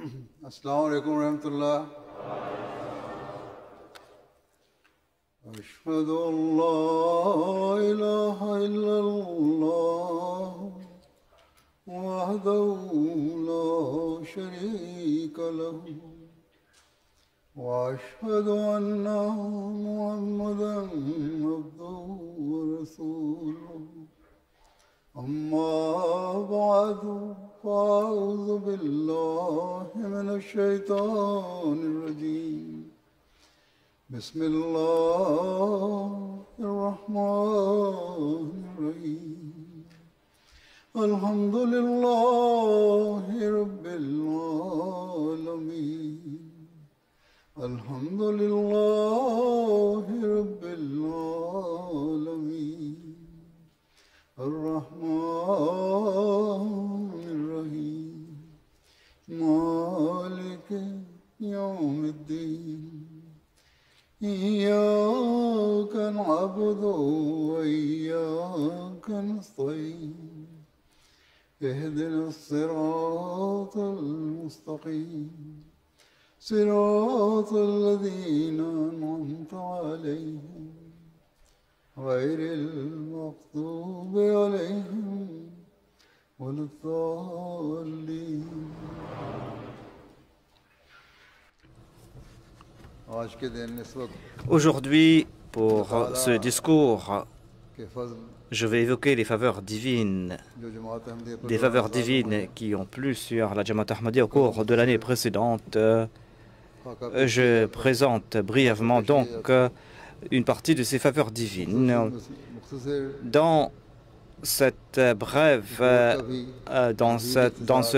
Assalamu alaikum warahmatullah. Ashhadu an la ilaha illallah wahdahu la sharika lahu wa ashhadu anna Muhammadan abduhu wa rasuluhu. أما بعد فأعوذ بالله من الشيطان الرجيم بسم الله الرحمن الرحيم الحمد لله رب العالمين الحمد لله رب العالمين الرحمن الرحيم مالك يوم الدين إياك نعبد وإياك نستعين اهدنا الصراط المستقيم صراط الذين أنعمت عليهم غير المغضوب عليهم ولا الضالين. Aujourd'hui, pour ce discours, je vais évoquer les faveurs divines, des faveurs divines qui ont plu sur la Jamaat Ahmadiyya au cours de l'année précédente. Je présente brièvement donc une partie de ces faveurs divines. Dans ce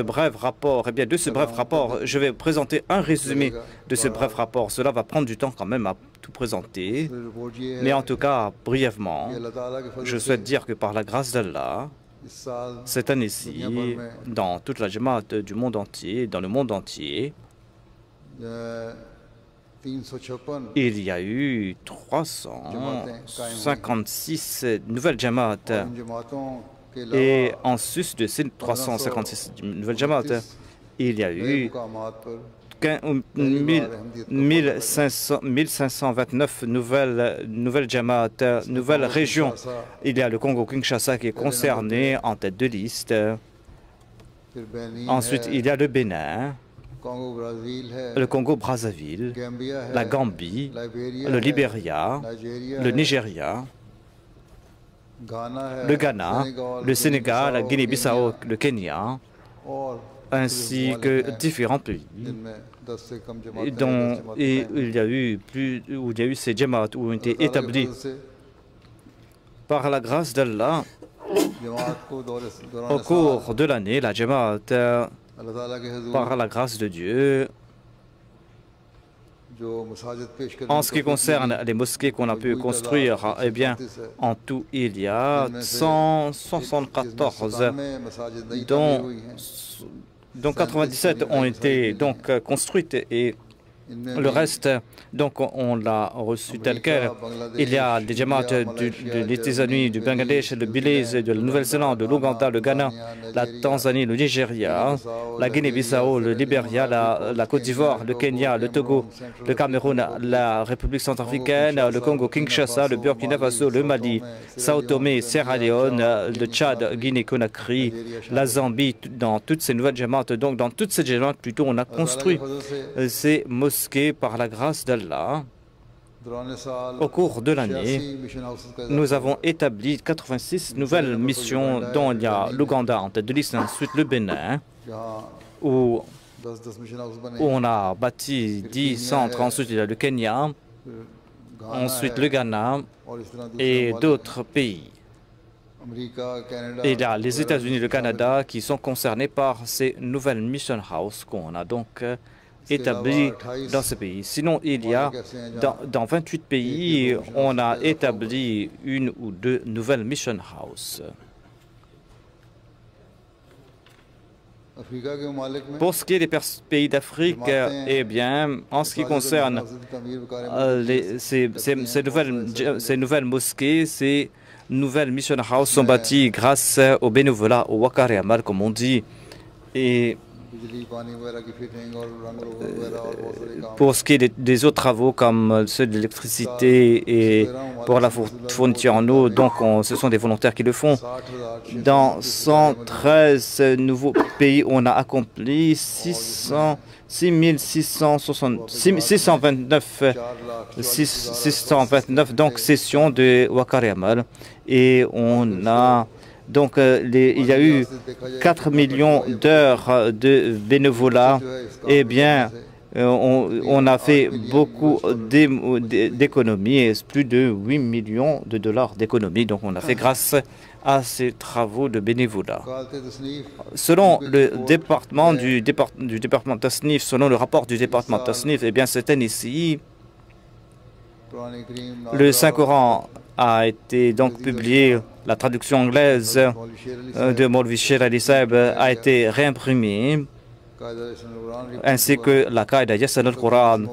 bref rapport, de ce bref rapport, je vais présenter un résumé de ce bref rapport. Cela va prendre du temps quand même à tout présenter, mais en tout cas, brièvement, je souhaite dire que par la grâce d'Allah, cette année-ci, dans toute la Jamaat du monde entier, dans le monde entier, il y a eu 356 nouvelles Jamaat. Et en sus de ces 356 nouvelles Jamaat, il y a eu 1529 nouvelles Jamaat, nouvelles régions. Il y a le Congo-Kinshasa qui est concerné en tête de liste. Ensuite, il y a le Bénin, le Congo-Brazzaville, la Gambie, le Libéria, le Nigeria, le Ghana, le Sénégal, la Guinée-Bissau, le Kenya, ainsi que différents pays. Et il y a eu ces Jamaat où ont été établis par la grâce d'Allah au cours de l'année. La Jamaat, par la grâce de Dieu, en ce qui concerne les mosquées qu'on a pu construire, eh bien, en tout, il y a 174, dont 97 ont été donc construites et le reste, donc, on l'a reçu tel quel. Il y a des Jamaat de l'États-Unis, du Bangladesh, de Belize, de la Nouvelle-Zélande, de l'Ouganda, le Ghana, la Tanzanie, le Nigeria, la Guinée-Bissau, le Libéria, la Côte d'Ivoire, le Kenya, le Togo, le Cameroun, la République centrafricaine, le Congo-Kinshasa, le Burkina Faso, le Mali, Sao Tomé, Sierra Leone, le Tchad, Guinée-Conakry, la Zambie, dans toutes ces nouvelles Jamaat. Donc, dans toutes ces Jamaat, plutôt, on a construit ces mosquées par la grâce d'Allah. Au cours de l'année, nous avons établi 86 nouvelles missions, dont il y a l'Ouganda en tête de liste, ensuite le Bénin, où on a bâti 10 centres, ensuite il y a le Kenya, ensuite le Ghana et d'autres pays. Et il y a les États-Unis et le Canada qui sont concernés par ces nouvelles mission house qu'on a donc établi dans ce pays. Sinon, il y a dans 28 pays, on a établi une ou deux nouvelles mission house. Pour ce qui est des pays d'Afrique, eh bien, en ce qui concerne ces nouvelles mosquées, ces nouvelles mission house sont bâties grâce au bénévolat, au Wakar et Amal, comme on dit. Et Pour ce qui est des autres travaux comme ceux de l'électricité et pour la fourniture en eau, donc ce sont des volontaires qui le font. Dans 113 nouveaux pays, on a accompli 629 donc sessions de Waqar Amal et on a donc il y a eu 4 millions d'heures de bénévolat. Eh bien, on a fait beaucoup d'économies, plus de 8 millions de dollars d'économies. Donc on a fait grâce à ces travaux de bénévolat. Selon le département du département Tasnif, selon le rapport du département Tasnif, eh bien cette année-ci, le Saint-Coran a été donc publié, la traduction anglaise de Maulvi Sher Ali Sahib a été réimprimée, ainsi que la Qaïda Yassan al-Quran,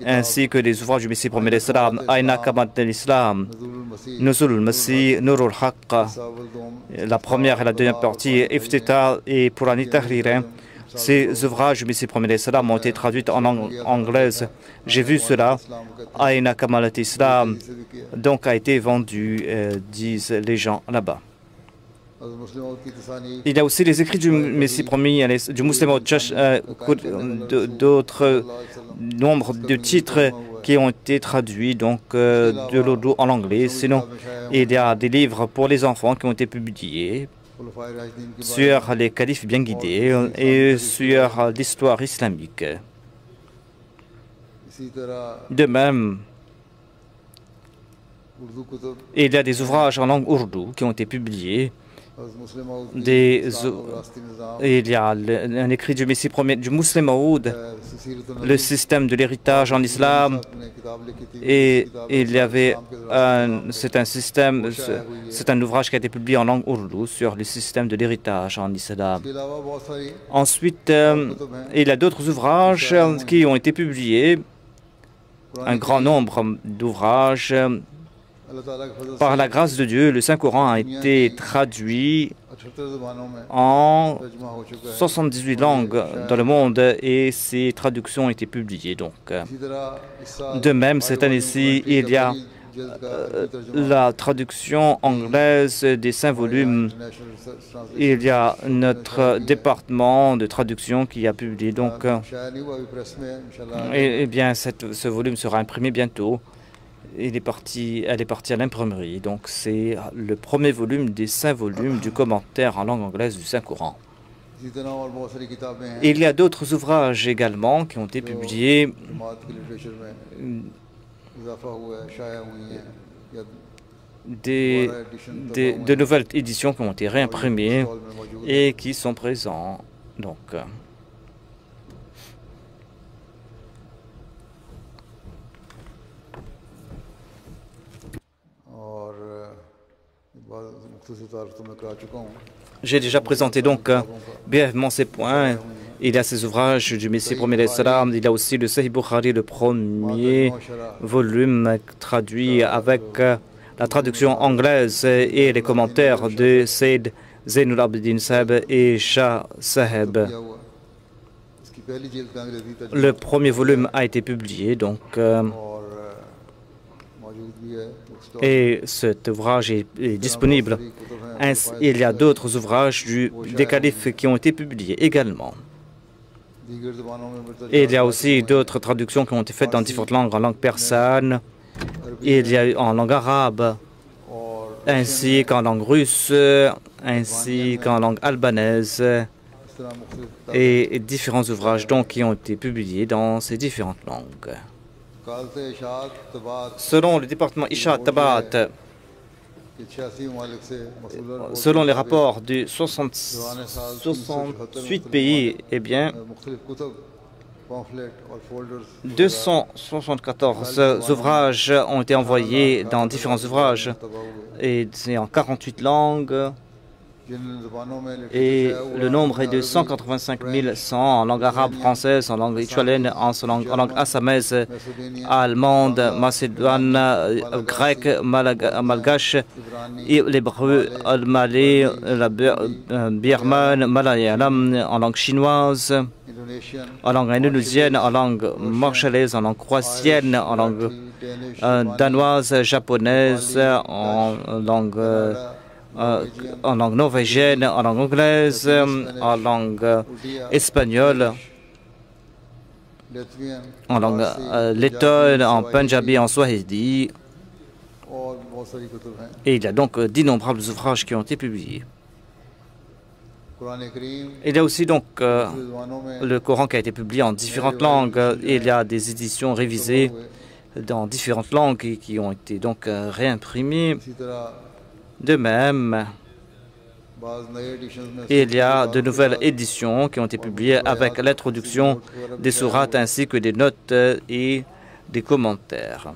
ainsi que les ouvrages du Messie premier l'Islam, Aina Kamat al-Islam, Nuzul al-Masih, Nurul Haqq, la première et la deuxième partie, Iftita et Purani Tahrir. Ces ouvrages du Messie premier l'Islam ont été traduits en langue anglaise. J'ai vu cela. Aina Kamal al-Islam donc a été vendu, disent les gens là-bas. Il y a aussi les écrits du Messie premier, du Muslim d'autres nombres de titres qui ont été traduits donc de l'ourdou en anglais. Sinon, il y a des livres pour les enfants qui ont été publiés sur les califes bien guidés et sur l'histoire islamique. De même, il y a des ouvrages en langue ourdou qui ont été publiés. Il y a un écrit du Messie premier, du Muslim Maoud, le système de l'héritage en islam, et il y avait c'est un ouvrage qui a été publié en langue ourdou sur le système de l'héritage en islam. Ensuite, il y a d'autres ouvrages qui ont été publiés, un grand nombre d'ouvrages. Par la grâce de Dieu, le Saint-Coran a été traduit en 78 langues dans le monde et ces traductions ont été publiées. Donc, de même, cette année-ci, il y a la traduction anglaise des 5 volumes. Il y a notre département de traduction qui a publié. Donc, eh bien, ce volume sera imprimé bientôt. Elle est partie à l'imprimerie. Donc, c'est le premier volume des 5 volumes du commentaire en langue anglaise du Saint-Coran. Il y a d'autres ouvrages également qui ont été publiés, de nouvelles éditions qui ont été réimprimées et qui sont présents. Donc, j'ai déjà présenté donc brièvement ces points. Il y a ces ouvrages du Messie premier l'Islam. Il y a aussi le Sahih Bukhari, le premier volume traduit avec la traduction anglaise et les commentaires de Sayyid Zainul Abidin Sahib et Shah Sahib. Le premier volume a été publié, donc, et cet ouvrage est disponible. Il y a d'autres ouvrages des califes qui ont été publiés également. Et il y a aussi d'autres traductions qui ont été faites dans différentes langues, en langue persane, il y a en langue arabe, ainsi qu'en langue russe, ainsi qu'en langue albanaise, et différents ouvrages donc qui ont été publiés dans ces différentes langues. Selon le département Isha Tabat, selon les rapports de 68 pays, eh bien, 274 ouvrages ont été envoyés dans différents ouvrages, et c'est en 48 langues, Et le nombre est de 185 100 en langue arabe, française, en langue lituanienne, en langue assamaise, allemande, macédoine, grecque, malgache, l'hébreu, le malais, la birmane, malayalam, en langue chinoise, en langue indonésienne, en langue marshalaise, en langue croatienne, en langue danoise, japonaise, en langue norvégienne, en langue anglaise, en langue espagnole, en langue lettonne, en punjabi, en swahili. Et il y a donc d'innombrables ouvrages qui ont été publiés. Il y a aussi donc le Coran qui a été publié en différentes langues. Il y a des éditions révisées dans différentes langues et qui ont été donc réimprimées. De même, il y a de nouvelles éditions qui ont été publiées avec l'introduction des sourates ainsi que des notes et des commentaires.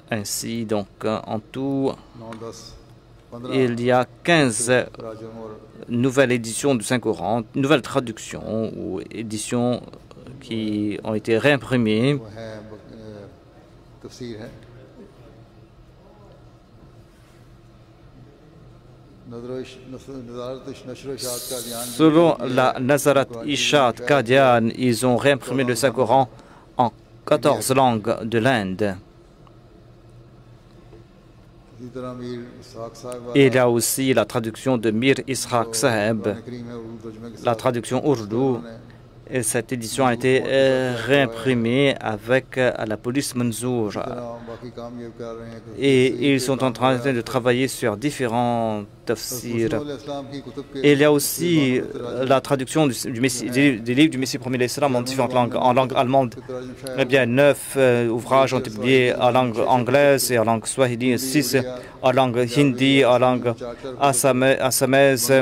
Ainsi, donc, en tout, il y a 15 nouvelles éditions du Saint-Coran, nouvelles traductions ou éditions qui ont été réimprimées. Selon la Nazarat Ishat Qadian, ils ont réimprimé le Saint-Coran en 14 langues de l'Inde. Et il y a aussi la traduction de Mir Ishaq Saheb, la traduction ourdou. Et cette édition a été réimprimée avec la police Manzour. Et ils sont en train de travailler sur différents tafsirs. Et il y a aussi la traduction des livres du Messie premier l'Islam en différentes langues. En langue allemande, eh bien, 9 ouvrages ont été publiés en langue anglaise et en langue swahili, 6 en langue hindi, en langue assamaise,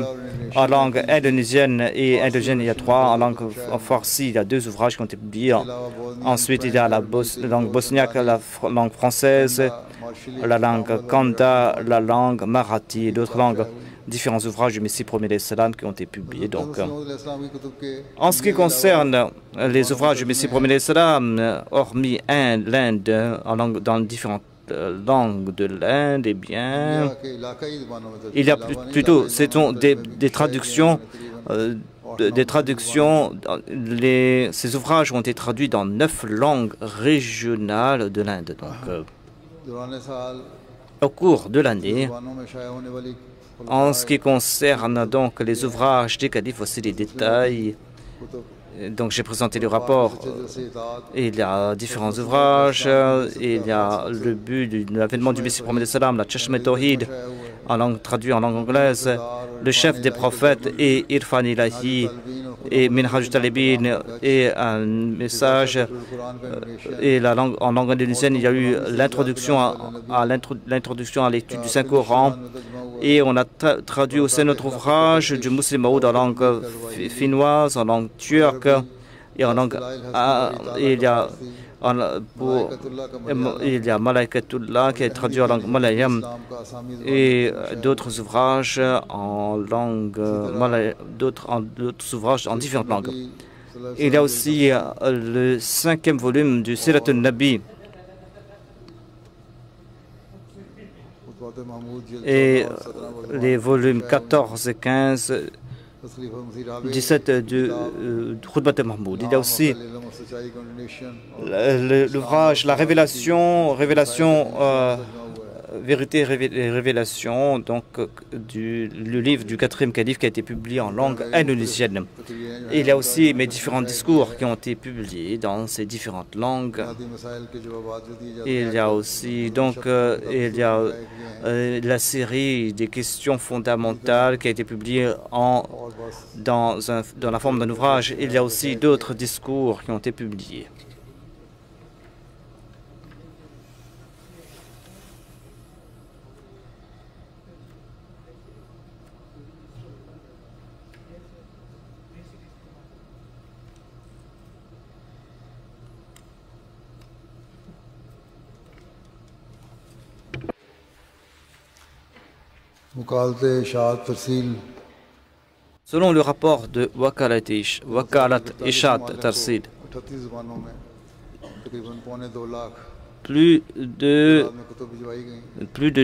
en langue indonésienne et indigène, il y a 3 en langue farsi, il y a 2 ouvrages qui ont été publiés. Ensuite, il y a la langue bosniaque, la langue française, la langue kanda, la langue marathi et d'autres langues. Différents ouvrages du Messie premier l'Islam qui ont été publiés. Donc, en ce qui concerne les ouvrages du Messie premier l'Islam, hormis l'Inde, dans différentes langues de l'Inde, eh bien, il y a plutôt des traductions. Ces ouvrages ont été traduits dans 9 langues régionales de l'Inde. Donc, au cours de l'année, en ce qui concerne donc les ouvrages des califes, voici les détails. Donc j'ai présenté le rapport. Il y a différents ouvrages. Il y a le but de l'avènement du Messie premier l'Islam, la Chashma Tawhid, traduit en langue anglaise, le chef des prophètes et Irfan Ilahi et Minhaj Talibin et un message. Et en langue indonésienne, il y a eu l'introduction à l'étude du Saint-Coran. Et on a traduit aussi notre ouvrage du Muslim Maoud en langue finnoise, en langue turque et en langue. Il y a Malaikatullah qui est traduit en langue malayam et d'autres ouvrages en langue d'autres ouvrages en différentes langues. Il y a aussi le 5e volume du Sirat al-Nabi et les volumes 14 et 15, 17 de Khutbat al-Mahmoud. Il y a aussi l'ouvrage La Révélation, Vérité et Révélation, donc le livre du 4e calife qui a été publié en langue indonésienne. Et il y a aussi mes différents discours qui ont été publiés dans ces différentes langues. Et il y a aussi donc la série des questions fondamentales qui a été publiée dans la forme d'un ouvrage. Il y a aussi d'autres discours qui ont été publiés. वकालत इशात तरसील Selon le rapport de Wakalat Ishat Tarsil, 38 ज़बानों में तकरीबन पौने 2 lakh plus de में कुतुब भिजवाई गई। plus de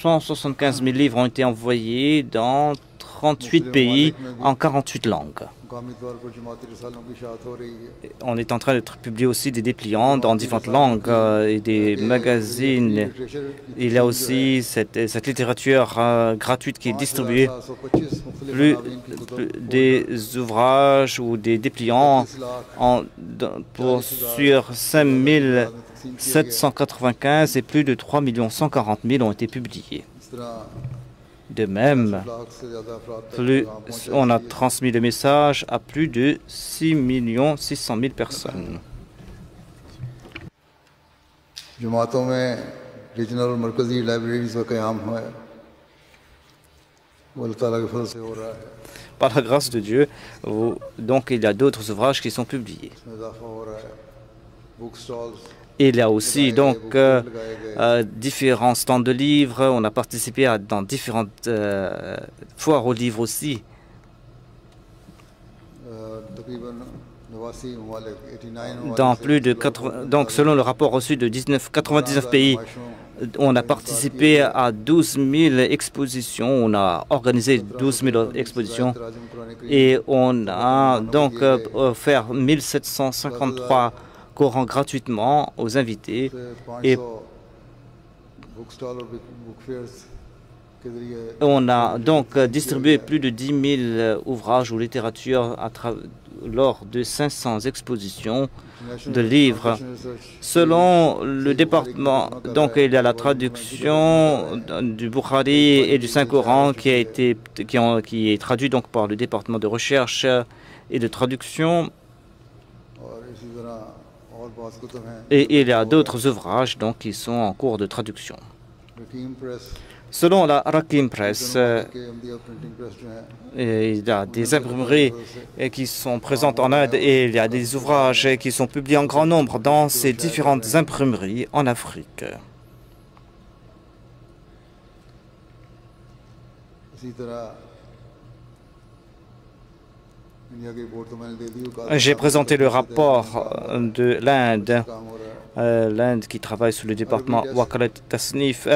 175 000 livres ont été envoyés dans 38 pays en 48 langues. मुकामी तौर पर जमाती रिसालों की इशात हो रही है। On est en train de publier aussi des dépliants dans différentes langues et des magazines. Il y a aussi cette littérature gratuite qui est distribuée. 725 मुख्तलिफ Plus, अनावीन की Qutub des ouvrages ou des dépliants sur 5795 et plus de 3 140 000 ont été publiés. इस तरह De même, lakh से ज़्यादा अफराद तक plus, पैगाम पहुंचा। on a transmis le message à plus de 6 600 000 personnes. जमातों में रीजनल और मरकज़ी लाइब्रेरीज़ का क़याम हुआ है, वो अल्लाह ताला के फज़ल से हो रहा है। Par la grâce de Dieu, donc il y a d'autres ouvrages qui sont publiés. इसमें इजाफा हो रहा है। Book stalls Il y a aussi donc différents stands de livres. On a participé dans différentes foires aux livres aussi. तकरीबन 89 ममालिक 89 Dans plus de 80, donc selon le rapport reçu de 99 pays, on a participé à 12 000 expositions. On a organisé 12 000 expositions et on a donc offert 1753 Coran gratuitement aux invités et book stall और book fears के जरिए on a donc distribué plus de 10 000 ouvrages ou littératures lors de 500 expositions de livres. Selon le département, donc il y a la traduction du Bukhari et du Saint-Coran qui est traduit donc par le département de recherche et de traduction. और इसी तरह और बहुत कुतुब हैं। Et il y a d'autres ouvrages donc, qui sont en cours de traduction. रकीम press Selon la Rakim Press, के Ahmadiyya printing press जो है il y a des imprimeries qui sont présentes en Inde et il y a des ouvrages qui sont publiés en grand nombre dans ces différentes imprimeries en Afrique. इसी तरह इंडिया की रिपोर्ट तो मैंने दे दी। वकालत J'ai présenté le rapport de l'Inde, काम हो रहा है। l'Inde qui travaille sous le département Wakalat Tasnif,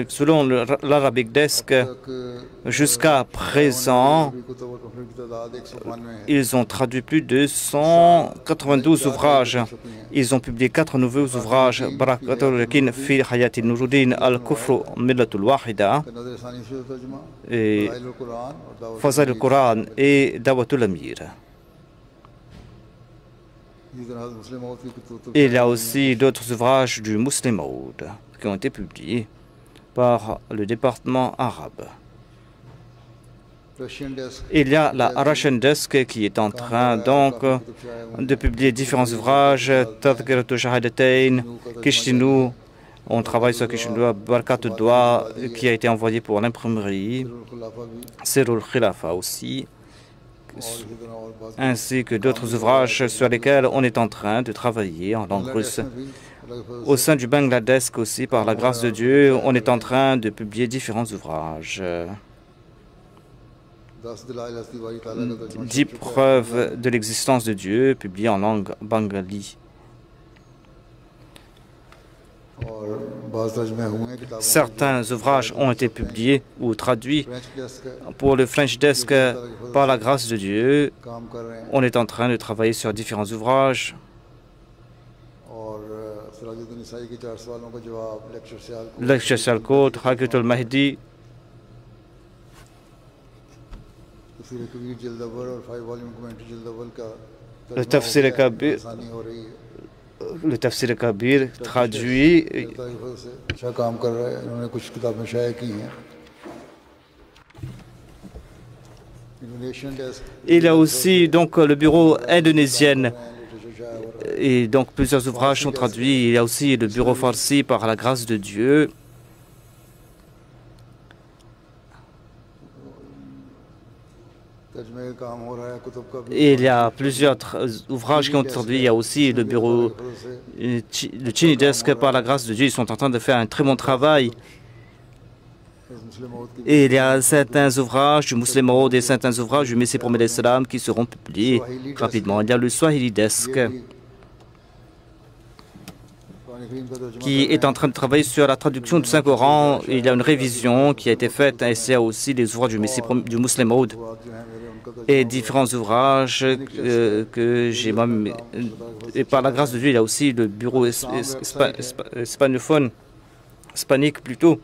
selon l'Arabic Desk. Jusqu'à présent, भी कुतुब और कंप्लीट की तादाद 192 है। ils ont traduit plus de 192 ouvrages. Ils ont publié 4 nouveaux ouvrages, Barakatul Rakin fi Hayati Nuruddin al-Kufru Millatul Wahida, नज़र सानी से तर्जुमा et file Quran और दावत Fazal al-Quran et Dawatul Amir. इसी तरह मुस्लिम मौत की Qutub Il y a aussi d'autres ouvrages du Muslim Maud qui ont été publiés par le département arabe. Russian desk Il y a la Russian Desk qui est en train donc de publier différents ouvrages, Tadhkiratu Shahadatain, Kishtinu, on travaille sur Kishtinu, Barkat Dua qui a été envoyé pour l'imprimerie, खुलाफा भी Sirul Khilafa aussi, और इसी तरह और बात ainsi que d'autres ouvrages sur lesquels on est en train de travailler en langue russe. Au sein du Bangladesh aussi, par la grâce de Dieu, on est en train de publier différents ouvrages. 10 दलाइल हस्ती बारी ताला का तर्जुमा 10 preuves de l'existence de Dieu, publiées en langue bengali. और बाज़ तर्जुमे हुए हैं किताबों Certains ouvrages ont été publiés ou traduits French desk pour le French Desk par la grâce de Dieu. काम कर रहे हैं On est en train de travailler sur différents ouvrages. और सिराजुद्दीन ईसाई के 4 सवालों का जवाब लेक्चर से हाल Lecture Shalkot, Hakitul Mahdi, तफसीर कबीर जल्द अव्वल और 5 वॉल्यूम कमेंट्री जल्द अव्वल का le Tafsir Kabir, आसानी हो रही है। le Tafsir Kabir traduit. अल्लाह की फजल से अच्छा काम कर रहा है। इन्होंने कुछ किताबें शाया की हैं। Indonesian desk Il y a aussi donc le bureau indonésien et donc plusieurs ouvrages sont traduits. Il y a aussi le bureau farsi par la grâce de Dieu. तर्जुमे का काम हो रहा है कुतुब का भी Et il y a plusieurs ouvrages qui ont été traduits. Il y a aussi le bureau, le Chini Desk, par la grâce de Dieu, ils sont en train de faire un très bon travail. Et il y a certains ouvrages du Muslim Maud et certains ouvrages du Messie Promet l'Islam qui seront publiés rapidement. Il y a le Swahili Desk qui est en train de travailler sur la traduction du Saint-Coran. Il y a une révision qui a été faite, et il y a aussi des ouvrages du Muslim Maud et différents ouvrages que j'ai moi-même. Et par la grâce de Dieu, il y a aussi le bureau hispanique plutôt,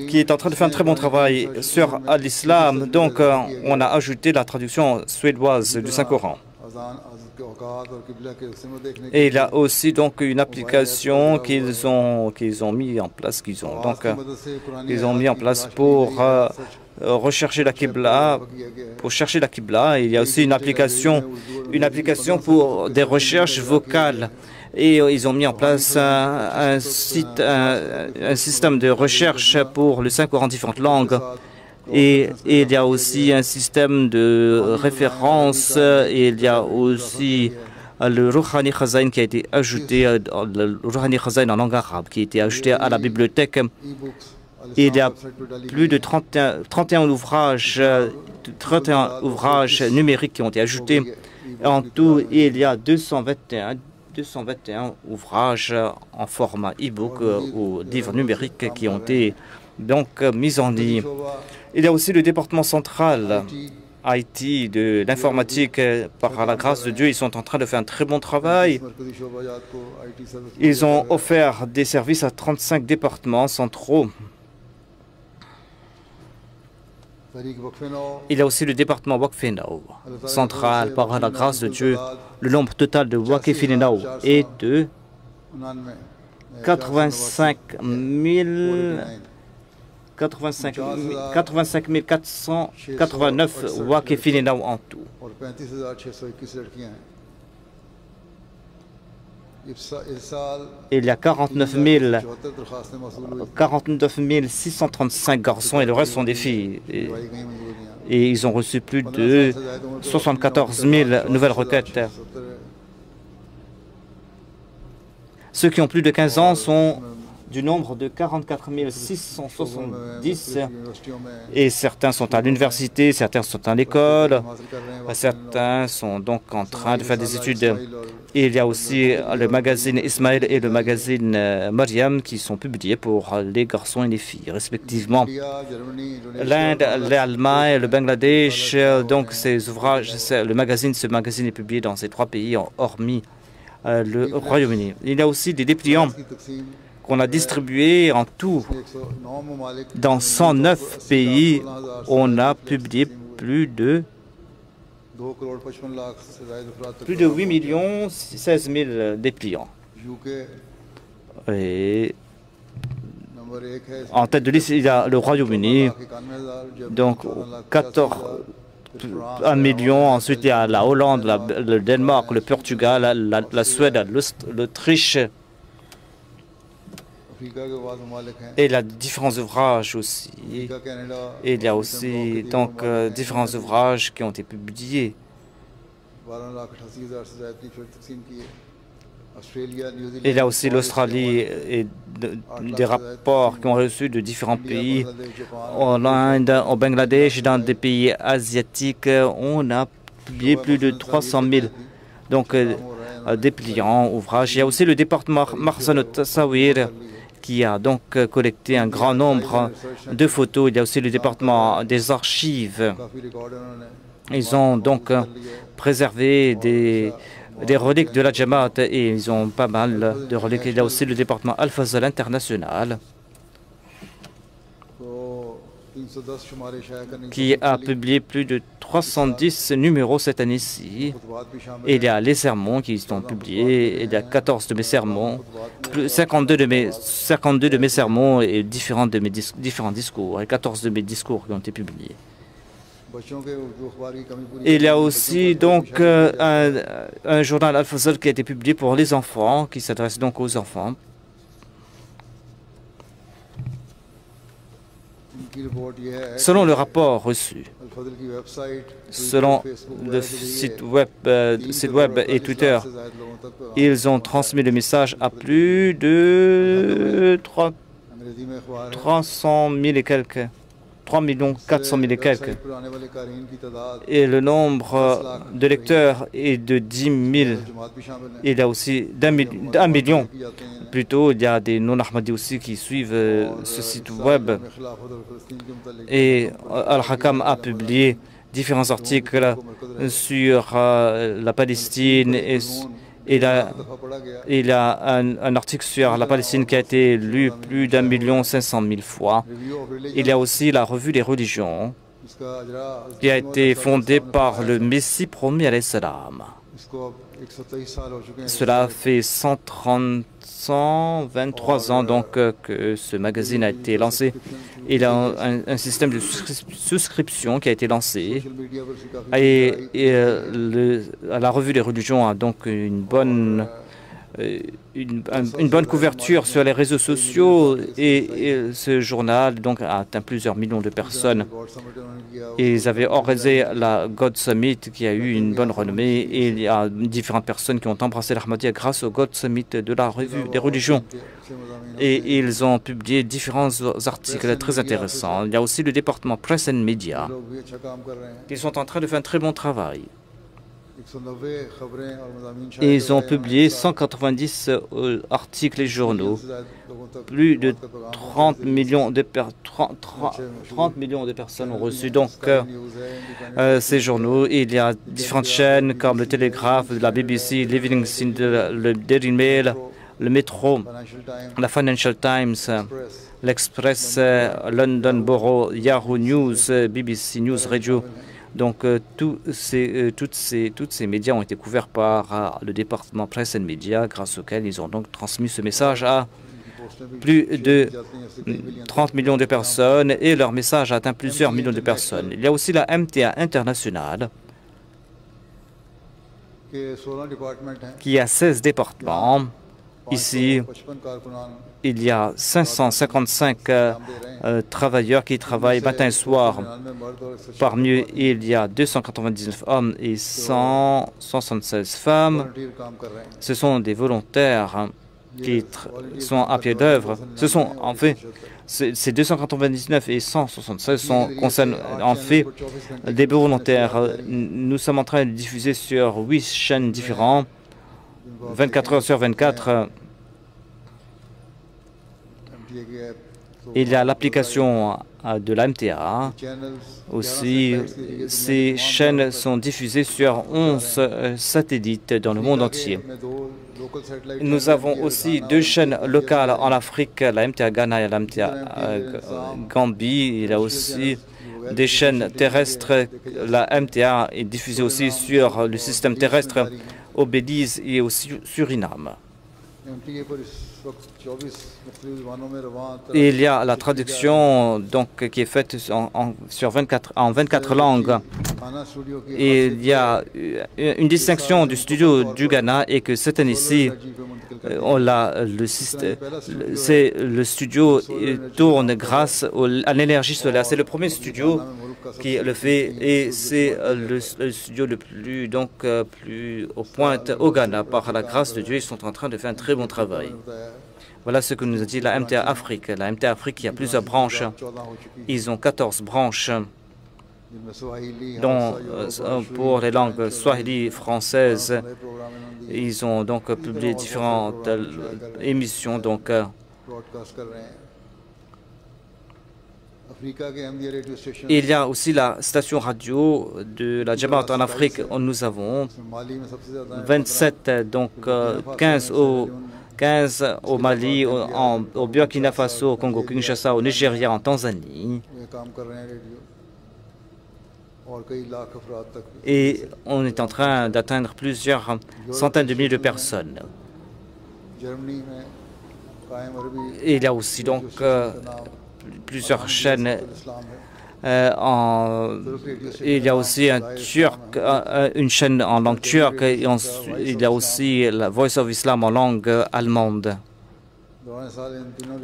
qui est en train de faire un très bon travail sur l'islam. Donc, on a ajouté la traduction suédoise du Saint-Coran. Et il y a aussi donc une application qu'ils ont mis en place, ils ont mis en place pour rechercher la Qibla, pour chercher la Qibla. Il y a aussi une application pour des recherches vocales. Et ils ont mis en place un système de recherche pour le Saint-Coran en différentes langues. Et il y a aussi un système de référence, et il y a aussi le Rouhani Khazain qui a été ajouté, le Rouhani Khazain en langue arabe, qui a été ajouté à la bibliothèque. Et il y a plus de 31 ouvrages numériques qui ont été ajoutés. En tout, il y a 221 ouvrages en format e-book ou livres numériques qui ont été donc mis en ligne. Il y a aussi le département central IT de l'informatique. Par la grâce de Dieu, ils sont en train de faire un très bon travail. Ils ont offert des services à 35 départements centraux. Il y a aussi le département Waqf-e-Naw central. Par la grâce de Dieu, le nombre total de Waqf-e-Naw est de 85 489 Waqf-e-Naw en tout. Il y a 49 635 garçons et le reste sont des filles. Et ils ont reçu plus de 74 000 nouvelles requêtes. Ceux qui ont plus de 15 ans sont du nombre de 44 670 et certains sont à l'université, certains sont à l'école, certains sont donc en train de faire des études. Et il y a aussi le magazine Ismaël et le magazine Mariam qui sont publiés pour les garçons et les filles respectivement. L'Inde, l'Allemagne, le Bangladesh, donc ces ouvrages, ce magazine est publié dans ces trois pays hormis le Royaume-Uni. Il y a aussi des dépliants qu'on a distribué en tout dans 109 pays. On a publié plus de 8 16 000 dépliants. Et en tête de liste, il y a le Royaume-Uni, donc 1 million. Ensuite, il y a la Hollande, le Danemark, le Portugal, la Suède, l'Autriche. Et il y a différents ouvrages aussi. Et il y a aussi donc différents ouvrages qui ont été publiés. Il y a aussi l'Australie et des rapports qui ont reçus de différents pays. En Inde, au Bangladesh, dans des pays asiatiques, on a publié plus de 300 000 donc, dépliants, ouvrages. Il y a aussi le département Mahzan al-Tasawir qui a donc collecté un grand nombre de photos. Il y a aussi le département des archives. Ils ont donc préservé des reliques de la Jamaat et ils ont pas mal de reliques. Il y a aussi le département Al-Fazal international qui a publié plus de 310 numéros cette année-ci. Et il y a les sermons qui sont publiés. Il y a 14 de mes sermons, 52 de mes sermons et différents discours, et 14 de mes discours qui ont été publiés. Et il y a aussi donc un journal Al-Fazal qui a été publié pour les enfants, qui s'adresse donc aux enfants. Selon le rapport reçu, selon le site web et Twitter, ils ont transmis le message à plus de 300 000 et quelques 3 400 000 et quelques. Et le nombre de lecteurs est de 10 000. Il y a aussi d'un million. Plutôt, il y a des non-Ahmadis aussi qui suivent ce site web. Et Al-Hakam a publié différents articles sur la Palestine. Et il y a un article sur la Palestine qui a été lu plus d'1 500 000 fois. Il y a aussi la revue des religions qui a été fondée par le Messie promis alayhi salam. Cela fait 123 ans donc que ce magazine a été lancé. Il y a un système de souscription qui a été lancé et la revue des religions a donc une bonne couverture sur les réseaux sociaux et ce journal donc a atteint plusieurs millions de personnes. Et ils avaient organisé la God Summit qui a eu une bonne renommée et il y a différentes personnes qui ont embrassé l'Ahmadiyya grâce au God Summit de la revue des religions. Et ils ont publié différents articles très intéressants. Il y a aussi le département Press and Media qui sont en train de faire un très bon travail. Et ils ont publié 190 articles et journaux. Plus de 30 millions de personnes ont reçu donc ces journaux. Il y a différentes chaînes comme le Télégraphe, la BBC, Livingston, le Daily Mail, le Metro, la Financial Times, l'Express, London Borough, Yahoo News, BBC News Radio. Donc, tous ces médias ont été couverts par le département Press and Media, grâce auquel ils ont donc transmis ce message à plus de 30 millions de personnes et leur message a atteint plusieurs millions de personnes. Il y a aussi la MTA internationale qui a 16 départements. Ici, il y a 555 travailleurs qui travaillent matin et soir. Parmi eux, il y a 299 hommes et 176 femmes. Ce sont des volontaires qui sont à pied d'œuvre. Ce sont en fait, ces 299 et 176 concernent en fait des volontaires. Nous sommes en train de diffuser sur 8 chaînes différentes. 24 heures sur 24. Il y a l'application de la MTA. Aussi, ces chaînes sont diffusées sur 11 satellites dans le monde entier. Nous avons aussi 2 chaînes locales en Afrique, la MTA Ghana et la MTA Gambie. Il y a aussi des chaînes terrestres. La MTA est diffusée aussi sur le système terrestre au Belize et au Suriname. Et il y a la traduction donc, qui est faite en 24 langues. Et il y a une distinction du studio du Ghana et que cette année-ci, le studio tourne grâce à l'énergie solaire. C'est le premier studio qui le fait et c'est le studio le plus, plus aux pointes au Ghana. Par la grâce de Dieu, ils sont en train de faire un très bon travail. Voilà ce que nous a dit la MTA Afrique. La MTA Afrique, il y a plusieurs branches. Ils ont 14 branches, dont pour les langues swahili, françaises. Ils ont donc publié différentes émissions. Donc, il y a aussi la station radio de la Jamaat en Afrique. Nous avons 27, donc 15 au Mali, au Burkina Faso, au Congo-Kinshasa, au Nigeria, en Tanzanie. Et on est en train d'atteindre plusieurs centaines de milliers de personnes. Et il y a aussi donc plusieurs chaînes. Il y a aussi une chaîne en langue turque. Et il y a aussi la Voice of Islam en langue allemande.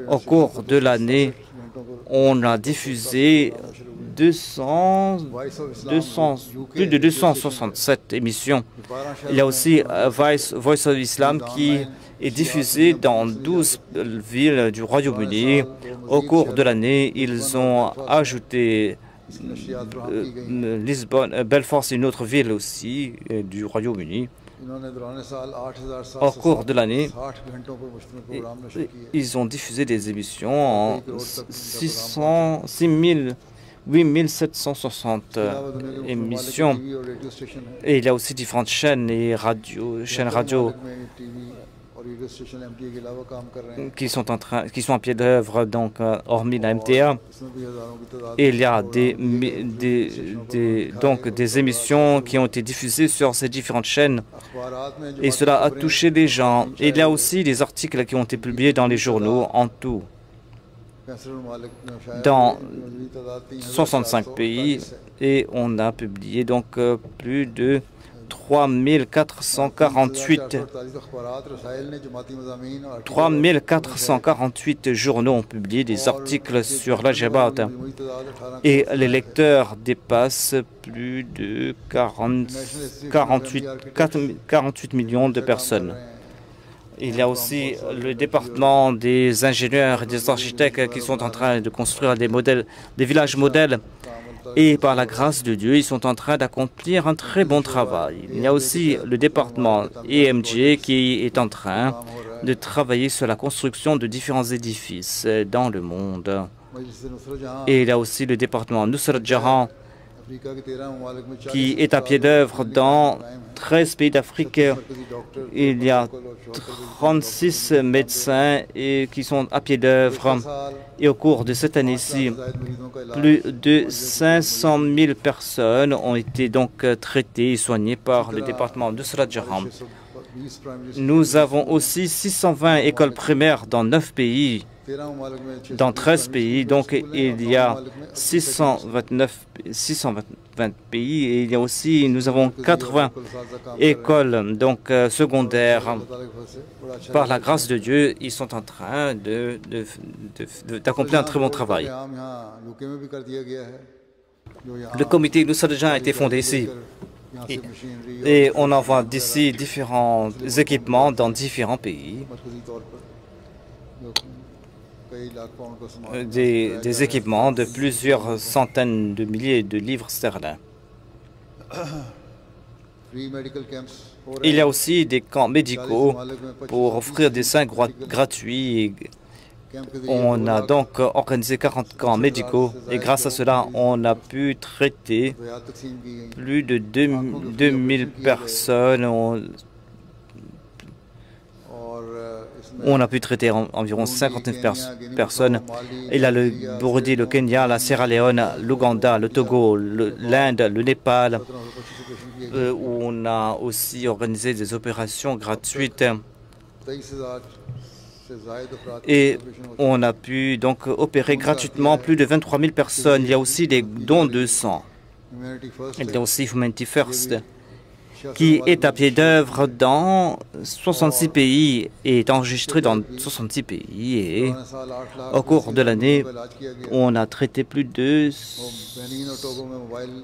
Au cours de l'année, on a diffusé plus de 267 émissions. Il y a aussi Voice of Islam qui est diffusé dans 12 villes du Royaume-Uni. Au cours de l'année, ils ont ajouté Lisbonne, Belfast, une autre ville aussi du Royaume-Uni. Au cours de l'année, ils ont diffusé des émissions en 8760 émissions. Et il y a aussi différentes chaînes et chaînes radio qui sont en pied d'œuvre, donc hormis la MTA. Et il y a des émissions qui ont été diffusées sur ces différentes chaînes et cela a touché les gens. Et il y a aussi des articles qui ont été publiés dans les journaux en tout dans 65 pays et on a publié donc plus de 3448 journaux ont publié des articles sur la Jamaat et les lecteurs dépassent plus de 48 millions de personnes. Il y a aussi le département des ingénieurs et des architectes qui sont en train de construire des villages modèles. Et par la grâce de Dieu, ils sont en train d'accomplir un très bon travail. Il y a aussi le département EMG qui est en train de travailler sur la construction de différents édifices dans le monde. Et il y a aussi le département Nusrat Jahan qui est à pied d'œuvre dans 13 pays d'Afrique. Il y a 36 médecins qui sont à pied d'œuvre. Et au cours de cette année-ci, plus de 500 000 personnes ont été donc traitées et soignées par le département de Nusrat Jahan. Nous avons aussi 620 écoles primaires dans 9 pays. Dans 13 pays, donc il y a 620 pays et il y a aussi, nous avons 80 écoles donc secondaires. Par la grâce de Dieu, ils sont en train d'accomplir un très bon travail. Le comité Nusrat Jahan a été fondé ici et on envoie d'ici différents équipements dans différents pays. Des équipements de plusieurs centaines de milliers de livres sterling. Il y a aussi des camps médicaux pour offrir des soins gratuits. On a donc organisé 40 camps médicaux et grâce à cela, on a pu traiter plus de 2000 personnes. On a pu traiter environ 59 personnes. Il y a le Burundi, le Kenya, la Sierra Leone, l'Ouganda, le Togo, l'Inde, le Népal, où on a aussi organisé des opérations gratuites. Et on a pu donc opérer gratuitement plus de 23 000 personnes. Il y a aussi des dons de sang. Il y a aussi Humanity First, qui est à pied d'œuvre dans 66 pays et est enregistré dans 66 pays. Et au cours de l'année, on a traité plus de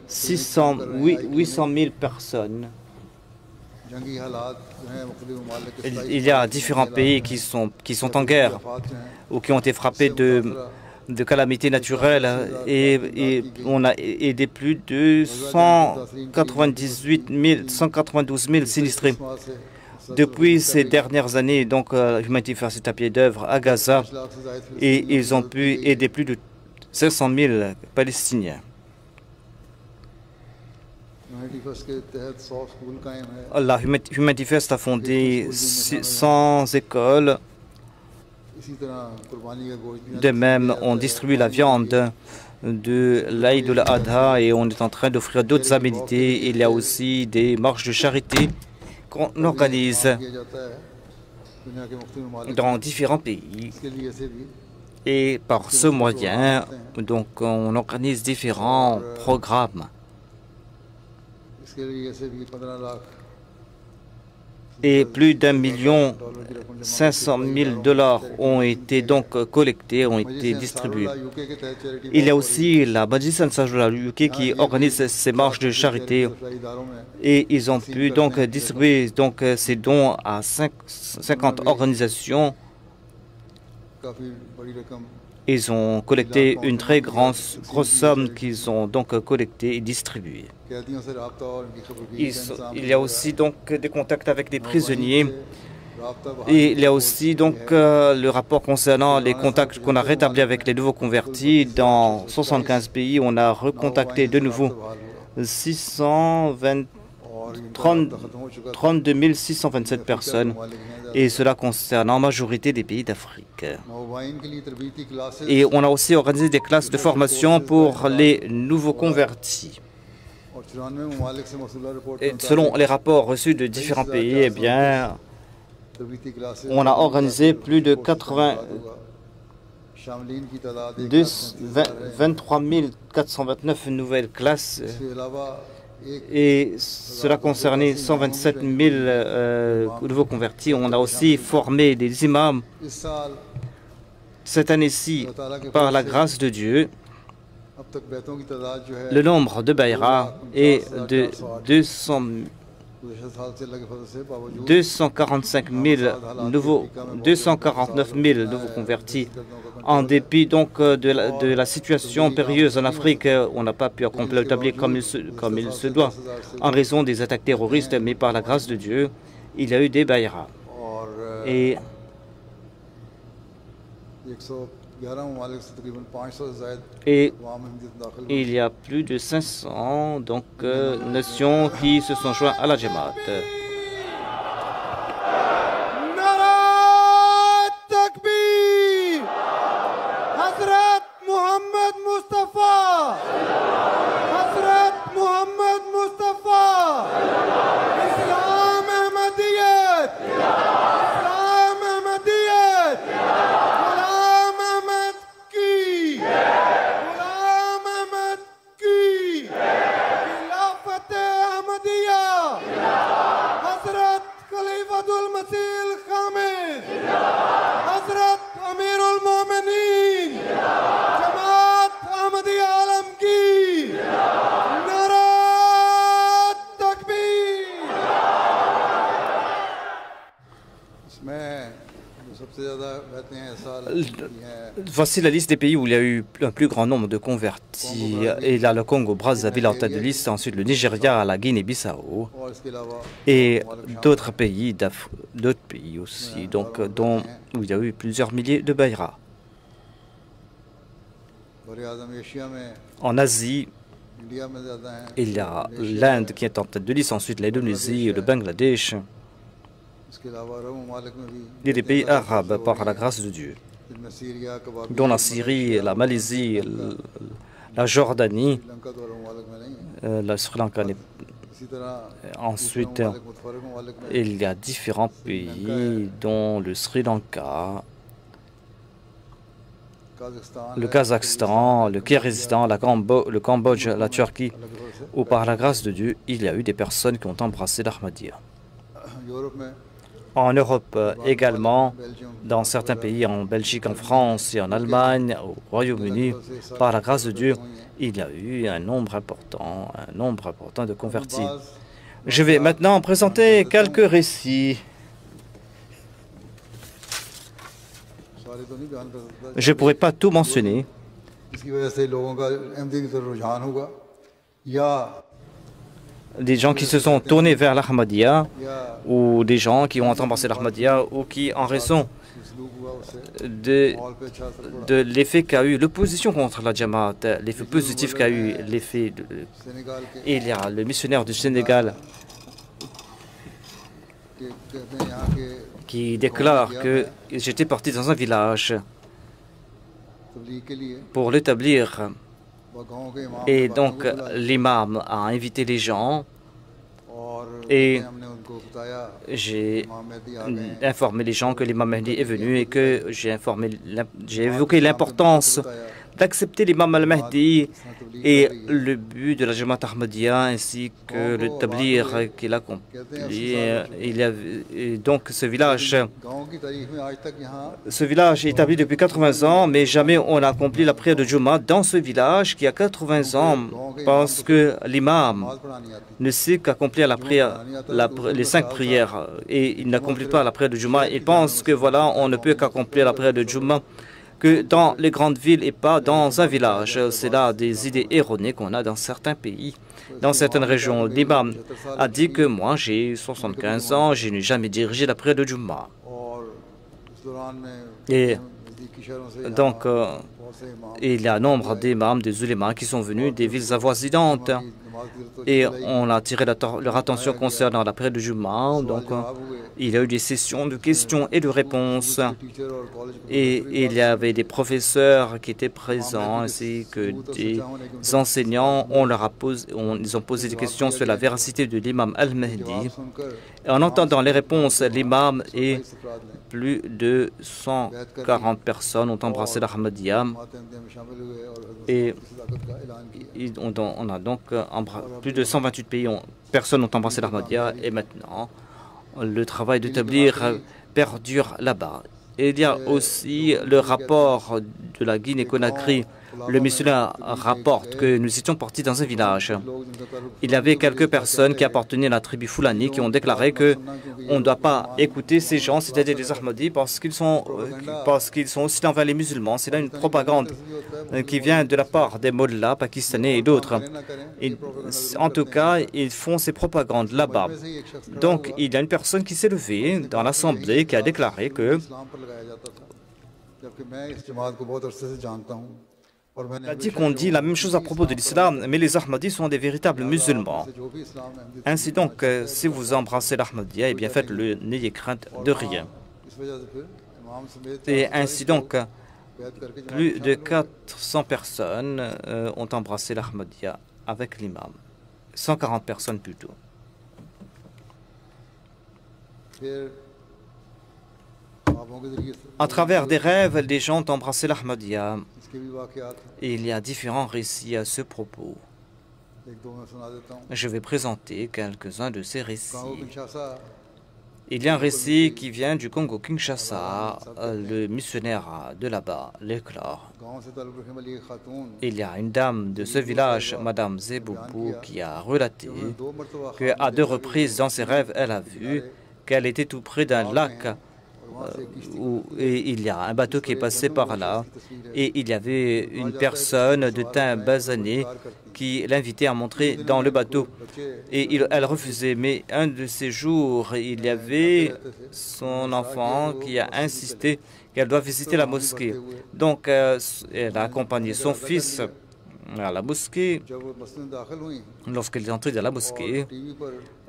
800 000 personnes. Il y a différents pays qui sont en guerre ou qui ont été frappés de calamités naturelles et on a aidé plus de 192 000 sinistrés. Depuis ces dernières années, donc, Humanity First est à pied d'œuvre à Gaza et ils ont pu aider plus de 500 000 Palestiniens. La Humanity First a fondé 100 écoles. De même, on distribue la viande de l'Aïd al-Adha et on est en train d'offrir d'autres aménités. Il y a aussi des marches de charité qu'on organise dans différents pays. Et par ce moyen, donc, on organise différents programmes. et plus d'1,5 million ont été donc collectés, ont été distribués. Il y a aussi la Majlis Ansarullah UK qui organise ces marches de charité et ils ont pu donc distribuer donc ces dons à 50 organisations. Ils ont collecté une très grosse somme qu'ils ont donc collectée et distribuée. Il y a aussi donc des contacts avec des prisonniers. Et il y a aussi donc le rapport concernant les contacts qu'on a rétablis avec les nouveaux convertis. Dans 75 pays, on a recontacté de nouveau 32 627 personnes. Et cela concerne en majorité des pays d'Afrique. Et on a aussi organisé des classes de formation pour les nouveaux convertis. Et selon les rapports reçus de différents pays, eh bien, on a organisé plus de 23 429 nouvelles classes et cela concernait 127 000 nouveaux convertis. On a aussi formé des imams cette année-ci par la grâce de Dieu. Le nombre de Bayra est de 249 000 nouveaux convertis. En dépit donc de la situation périlleuse en Afrique, on n'a pas pu accomplir le tablier comme il se doit, en raison des attaques terroristes, mais par la grâce de Dieu, il y a eu des Bayra. Et il y a plus de 500 donc, nations qui se sont joints à la Jamaat. Voici la liste des pays où il y a eu un plus grand nombre de convertis. Il y a le Congo, Brazzaville en tête de liste, ensuite le Nigeria, la Guinée-Bissau et d'autres pays aussi, donc, où il y a eu plusieurs milliers de Bayra. En Asie, il y a l'Inde qui est en tête de liste, ensuite l'Indonésie, le Bangladesh et les pays arabes par la grâce de Dieu, dont la Syrie, la Malaisie, la Jordanie, la Sri Lanka. Ensuite, il y a différents pays, dont le Sri Lanka, le Kazakhstan, le Kyrgyzstan, le Cambodge, la Turquie, où par la grâce de Dieu, il y a eu des personnes qui ont embrassé l'Ahmadiyya. En Europe également, dans certains pays, en Belgique, en France et en Allemagne, au Royaume-Uni, par la grâce de Dieu, il y a eu un nombre important de convertis. Je vais maintenant présenter quelques récits. Je ne pourrai pas tout mentionner. Des gens qui se sont tournés vers l'Ahmadiyya ou des gens qui ont embrassé l'Ahmadiyya ou qui, en raison de l'effet qu'a eu l'opposition contre la Jamaat, l'effet positif qu'a eu l'effet... Il y a le missionnaire du Sénégal qui déclare que j'étais parti dans un village pour l'établir. Et donc l'imam a invité les gens et j'ai informé les gens que l'imam Mahdi est venu et que j'ai évoqué l'importance d'accepter l'imam al-Mahdi et le but de la Jamaat Ahmadiyya ainsi que le tablir qu'il accomplit. Donc ce village est établi depuis 80 ans, mais jamais on a accompli la prière de Juma dans ce village qui a 80 ans parce que l'imam ne sait qu'accomplir la prière, les 5 prières et il n'accomplit pas la prière de Juma. Il pense que voilà, on ne peut qu'accomplir la prière de Juma que dans les grandes villes et pas dans un village. C'est là des idées erronées qu'on a dans certains pays, dans certaines régions. L'imam a dit que moi j'ai 75 ans, je n'ai jamais dirigé la prière de Juma. Et donc, il y a un nombre d'imams, des ulémas qui sont venus des villes avoisinantes et on a attiré leur attention concernant la prière de Juma. Donc, il y a eu des sessions de questions et de réponses et il y avait des professeurs qui étaient présents ainsi que des enseignants. Ils ont posé des questions sur la véracité de l'imam al-Mahdi. En entendant les réponses, l'imam et plus de 140 personnes ont embrassé l'Ahmadiyya et on a donc plus de 128 personnes ont embrassé l'Ahmadiyya et maintenant le travail d'établir perdure là-bas. Et il y a aussi le rapport de la Guinée-Conakry. Le missionnaire rapporte que nous étions partis dans un village. Il y avait quelques personnes qui appartenaient à la tribu Fulani qui ont déclaré qu'on ne doit pas écouter ces gens, c'est-à-dire les Ahmadis, parce qu'ils sont aussi envers les musulmans. C'est là une propagande qui vient de la part des mollahs pakistanais et d'autres. En tout cas, ils font ces propagandes là-bas. Donc, il y a une personne qui s'est levée dans l'Assemblée qui a déclaré que il a dit qu'on dit la même chose à propos de l'islam, mais les Ahmadis sont des véritables musulmans. Ainsi donc, si vous embrassez l'Ahmadiyya, eh bien faites-le, n'ayez crainte de rien. Et ainsi donc, plus de 400 personnes ont embrassé l'Ahmadiyya avec l'imam. 140 personnes plutôt. À travers des rêves, les gens ont embrassé l'Ahmadiyya. Et il y a différents récits à ce propos. Je vais présenter quelques-uns de ces récits. Il y a un récit qui vient du Congo-Kinshasa, le missionnaire de là-bas, l'éclore. Il y a une dame de ce village, Madame Zeboubou, qui a relaté qu'à 2 reprises dans ses rêves, elle a vu qu'elle était tout près d'un lac et il y a un bateau qui est passé par là et il y avait une personne de teint basané qui l'invitait à montrer dans le bateau et elle refusait. Mais un de ces jours, il y avait son enfant qui a insisté qu'elle doit visiter la mosquée. Donc elle a accompagné son fils à la mosquée. Lorsqu'elle est entrée dans la mosquée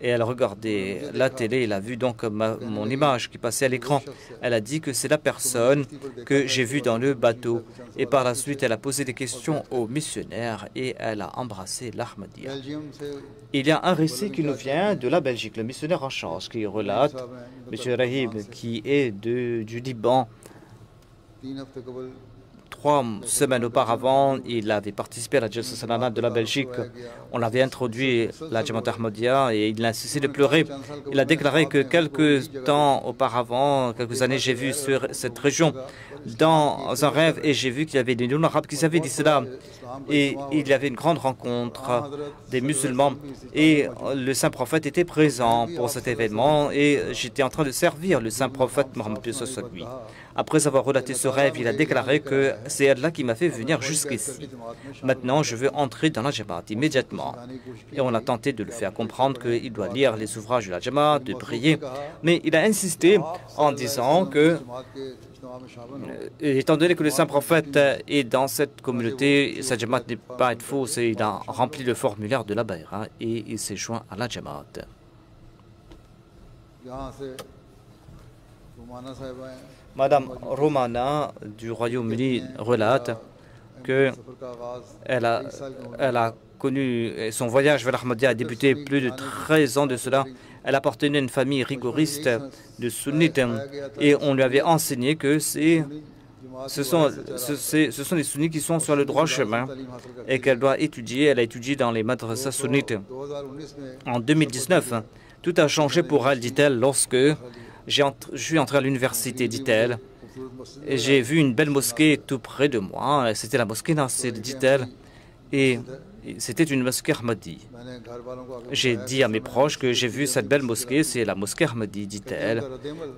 et elle regardait la télé, elle a vu donc mon image qui passait à l'écran. Elle a dit que c'est la personne que j'ai vue dans le bateau. Et par la suite, elle a posé des questions au missionnaire et elle a embrassé l'Ahmadiyya. Il y a un récit qui nous vient de la Belgique, le missionnaire en charge, qui relate, M. Rahib, qui est du Liban. 3 semaines auparavant, il avait participé à la Jalsa Salana de la Belgique. On l'avait introduit la Jamaat Ahmadiyya et il a cessé de pleurer. Il a déclaré que quelques temps auparavant, quelques années, j'ai vu sur cette région dans un rêve et j'ai vu qu'il y avait des non-arabes qui savaient l'islam. Et il y avait une grande rencontre des musulmans et le saint prophète était présent pour cet événement et j'étais en train de servir le saint prophète Mohammed lui. Après avoir relaté ce rêve, il a déclaré que c'est Allah qui m'a fait venir jusqu'ici. Maintenant, je veux entrer dans la Jamaat immédiatement. Et on a tenté de le faire comprendre qu'il doit lire les ouvrages de la Jamaat, de prier. Mais il a insisté en disant que, étant donné que le saint prophète est dans cette communauté, sa Jamaat n'est pas être fausse, et il a rempli le formulaire de la Bayra et il s'est joint à la Jamaat. Madame Romana du Royaume-Uni relate qu'elle a connu son voyage vers l'Ahmadiyya a débuté plus de 13 ans de cela. Elle appartenait à une famille rigoriste de sunnites et on lui avait enseigné que c'est ce sont les sunnites qui sont sur le droit chemin et qu'elle doit étudier. Elle a étudié dans les madrasas sunnites. En 2019, tout a changé pour elle, dit-elle, lorsque je suis entré à l'université, dit-elle. Et j'ai vu une belle mosquée tout près de moi. C'était la mosquée Nasser, dit-elle. Et c'était une mosquée Ahmadi. J'ai dit à mes proches que j'ai vu cette belle mosquée, c'est la mosquée Ahmadi, dit-elle.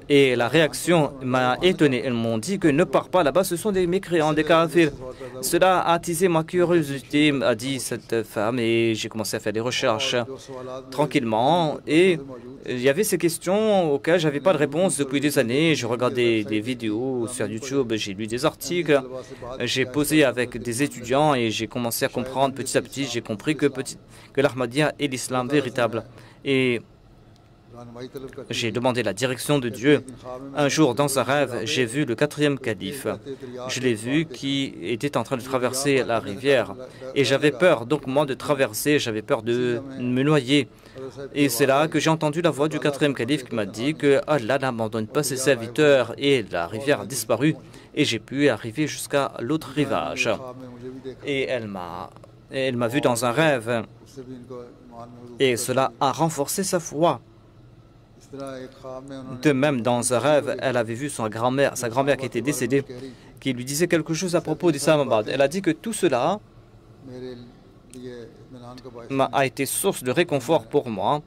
Et la réaction m'a étonné. Ils m'ont dit que ne pars pas là-bas, ce sont des mécréants, des kafirs. Cela a attisé ma curiosité, a dit cette femme, et j'ai commencé à faire des recherches tranquillement. Et il y avait ces questions auxquelles je n'avais pas de réponse depuis des années. Je regardais des vidéos sur YouTube, j'ai lu des articles, j'ai posé avec des étudiants et j'ai commencé à comprendre petit à petit. J'ai compris que l'Ahmadiyya est l'islam véritable. Et j'ai demandé la direction de Dieu. Un jour, dans un rêve, j'ai vu le 4e calife. Je l'ai vu qui était en train de traverser la rivière. Et j'avais peur, donc moi, de traverser, j'avais peur de me noyer. Et c'est là que j'ai entendu la voix du 4e calife qui m'a dit que Allah n'abandonne pas ses serviteurs et la rivière a disparu. Et j'ai pu arriver jusqu'à l'autre rivage. Et elle m'a vu dans un rêve. Et cela a renforcé sa foi. De même, dans un rêve, elle avait vu sa grand-mère qui était décédée, qui lui disait quelque chose à propos d'Islamabad. Elle a dit que tout cela a été source de réconfort pour moi.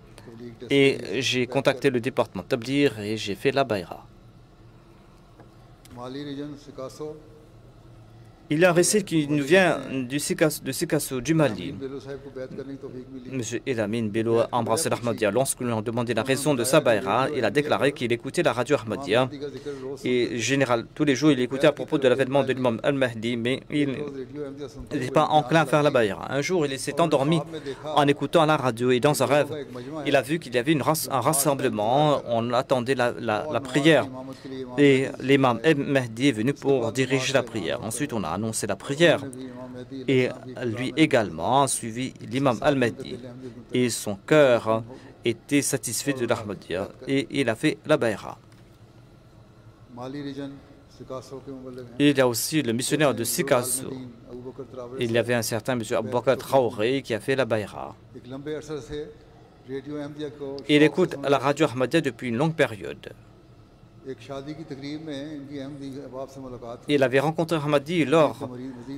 Et j'ai contacté le département Tablir et j'ai fait la bayra. Il y a un récit qui nous vient de Sikasso, du Mali. M. Elamin Bello a embrassé l'Ahmadiyya. Lorsque nous lui avons demandé la raison de sa bayra, il a déclaré qu'il écoutait la radio Ahmadiyya. Et général, tous les jours, il écoutait à propos de l'avènement de l'imam Al-Mahdi, mais il n'était pas enclin à faire la bayra. Un jour, il s'est endormi en écoutant la radio et dans un rêve, il a vu qu'il y avait un rassemblement. On attendait la prière. Et l'imam Al-Mahdi est venu pour diriger la prière. Ensuite, on a annoncé la prière et lui également a suivi l'imam Al-Mahdi et son cœur était satisfait de l'Ahmadiyya et il a fait la bayra. Il y a aussi le missionnaire de Sikasso. Il y avait un certain M. Aboubakar Traoré qui a fait la bayra. Il écoute la radio Ahmadiyya depuis une longue période. Il avait rencontré Ahmadi lors